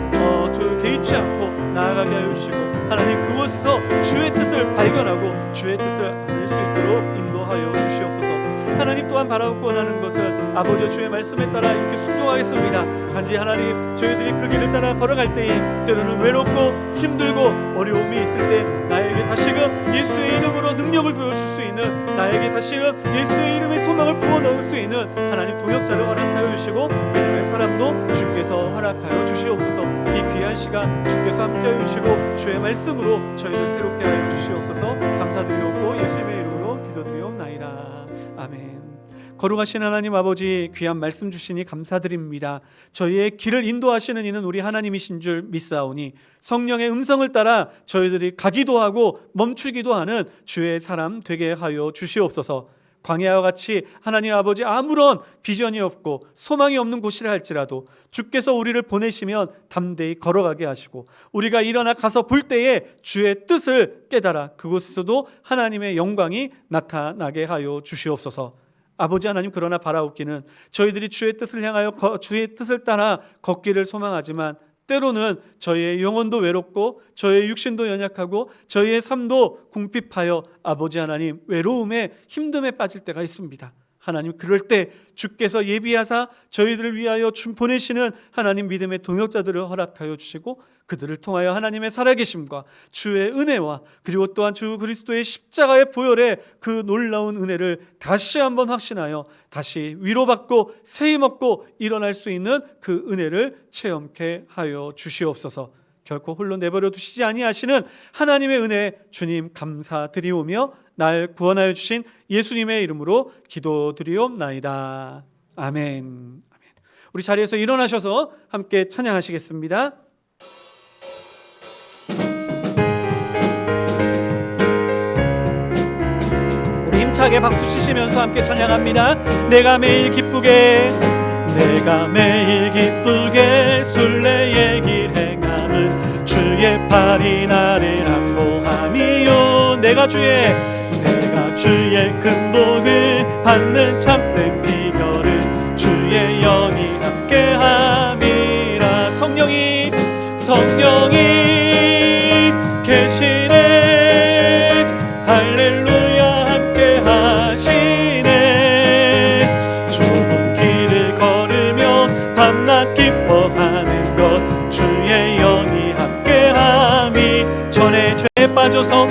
개의치 않고 나아가게 하여 주시고 하나님 그곳에서 주의 뜻을 발견하고 주의 뜻을 알 수 있도록 인도하여 주시옵소서. 하나님 또한 바라고 원하는 것은 아버지 주의 말씀에 따라 이렇게 순종하겠습니다. 단지 하나님 저희들이 그 길을 따라 걸어갈 때에 때로는 외롭고 힘들고 어려움이 있을 때 나에게 다시금 예수의 이름으로 능력을 보여줄 수 있는, 나에게 다시금 예수의 이름의 소망을 부어넣을 수 있는 하나님 동역자를 허락하여 주시고 믿음의 사람도 주께서 허락하여 주시옵소서. 이 귀한 시간 주께서 함께하여 주시고 주의 말씀으로 저희를 새롭게 하여 주시옵소서. 감사드리옵고 예수님의 이름으로 기도드리옵나이다. 아멘. 거룩하신 하나님 아버지, 귀한 말씀 주시니 감사드립니다. 저희의 길을 인도하시는 이는 우리 하나님이신 줄 믿사오니 성령의 음성을 따라 저희들이 가기도 하고 멈추기도 하는 주의 사람 되게 하여 주시옵소서. 광야와 같이 하나님 아버지 아무런 비전이 없고 소망이 없는 곳이라 할지라도 주께서 우리를 보내시면 담대히 걸어가게 하시고 우리가 일어나 가서 볼 때에 주의 뜻을 깨달아 그곳에서도 하나님의 영광이 나타나게 하여 주시옵소서. 아버지 하나님, 그러나 바라옵기는 저희들이 주의 뜻을 향하여 주의 뜻을 따라 걷기를 소망하지만 때로는 저희의 영혼도 외롭고 저희의 육신도 연약하고 저희의 삶도 궁핍하여 아버지 하나님 외로움에 힘듦에 빠질 때가 있습니다. 하나님, 그럴 때 주께서 예비하사 저희들을 위하여 보내시는 하나님 믿음의 동역자들을 허락하여 주시고 그들을 통하여 하나님의 살아계심과 주의 은혜와 그리고 또한 주 그리스도의 십자가의 보혈의 그 놀라운 은혜를 다시 한번 확신하여 다시 위로받고 세임 얻고 일어날 수 있는 그 은혜를 체험케 하여 주시옵소서. 결코 홀로 내버려 두시지 아니하시는 하나님의 은혜 주님 감사드리오며 날 구원하여 주신 예수님의 이름으로 기도드리옵나이다. 아멘. 우리 자리에서 일어나셔서 함께 찬양하시겠습니다. 우리 힘차게 박수 치시면서 함께 찬양합니다. 내가 매일 기쁘게 순례의 길 행함은 주의 팔이 나를 안보함이요. 내가 주의 근복을 받는 참된 비결은 주의 영이 함께함이라. 성령이 계시네. 할렐루야 함께하시네. 좁은 길을 걸으며 밤낮 기뻐하는 것 주의 영이 함께함이. 전에 죄에 빠져서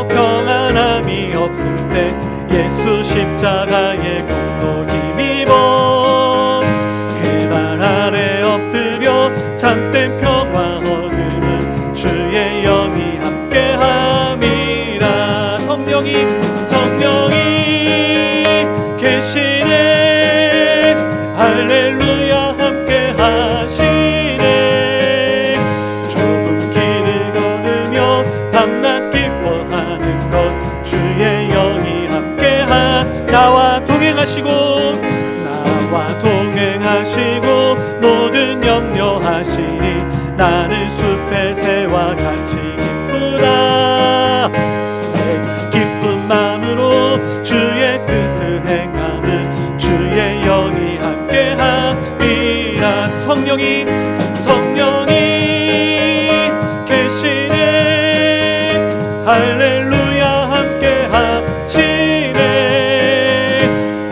평안함이 없을 때 예수 십자가의 공로 힘입어 그 발 아래 엎드려 참된 평화 얻으면 주의 영이 함께함이라. 성령이 계시네. 할렐루야 함께하시네. 좁은 길을 걸으며 밤낮 기뻐하는 것 주의 영이 나와 동행하시고 모든 염려하시니 나는 숲의 새와 같이 기쁘다. 기쁜 마음으로 주의 뜻을 행하는 주의 영이 함께함이라. 성령이 계시네. 할렐루야 함께하시네.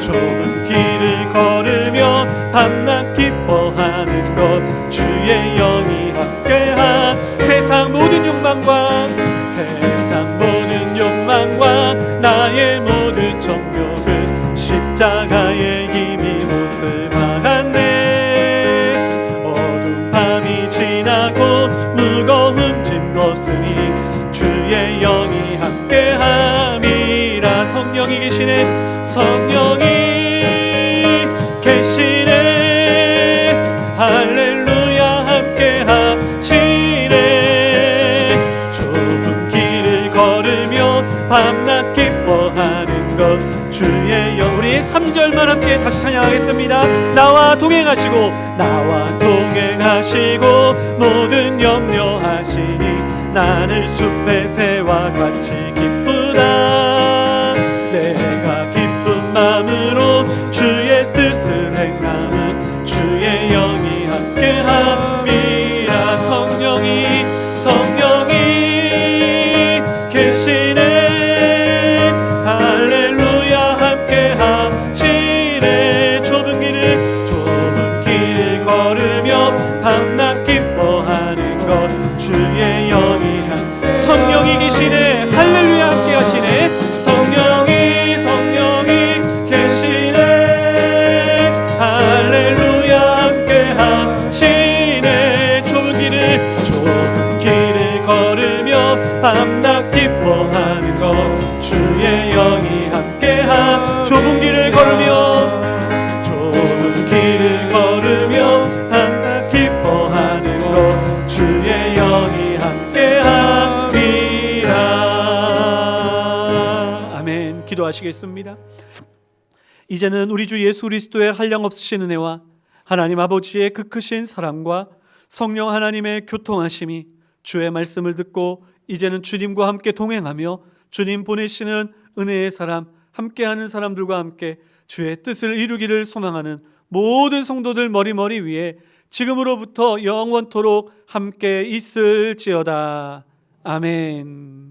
좁은 길을 걸으며 밤낮 기뻐하는 것 주의 영이 함께하. 세상 모든 욕망과 나의 모든 정욕은 십자가의 힘이 못을 막았네. 어두운 밤이 지나고 무거움 짐 벗으니 주의 영이 함께함이라. 성령이 계시네. 성령이 기뻐하는 것 주의 영. 우리 3절만 함께 다시 찬양하겠습니다. 나와 동행하시고 모든 염려하시니 나는 숲의 새와 같이 기쁘다. 내가 기쁜 마음으로 주의 뜻을 행하는 주의 영이 함께함이라. 성령이 계시네. 할렐루야. 함께하시네. 좁은 길을 걸으며 밤낮 기뻐하는 것 주의 영이 성령이 계시네. 할렐루야. 함께하시네. 성령이 계시네. 할렐루야. 함께하시네. 좁은 길을 걸으며 밤낮 기뻐하는 것 주의 영이 함께함. 좁은 길을 걸으며 밤낮 기뻐하는 것 주의 영이 함께함이라. 아멘. 기도하시겠습니다. 이제는 우리 주 예수 그리스도의 한량없으신 은혜와 하나님 아버지의 그 크신 사랑과 성령 하나님의 교통하심이 주의 말씀을 듣고 이제는 주님과 함께 동행하며 주님 보내시는 은혜의 사람, 함께하는 사람들과 함께 주의 뜻을 이루기를 소망하는 모든 성도들 머리 위에 지금으로부터 영원토록 함께 있을지어다. 아멘.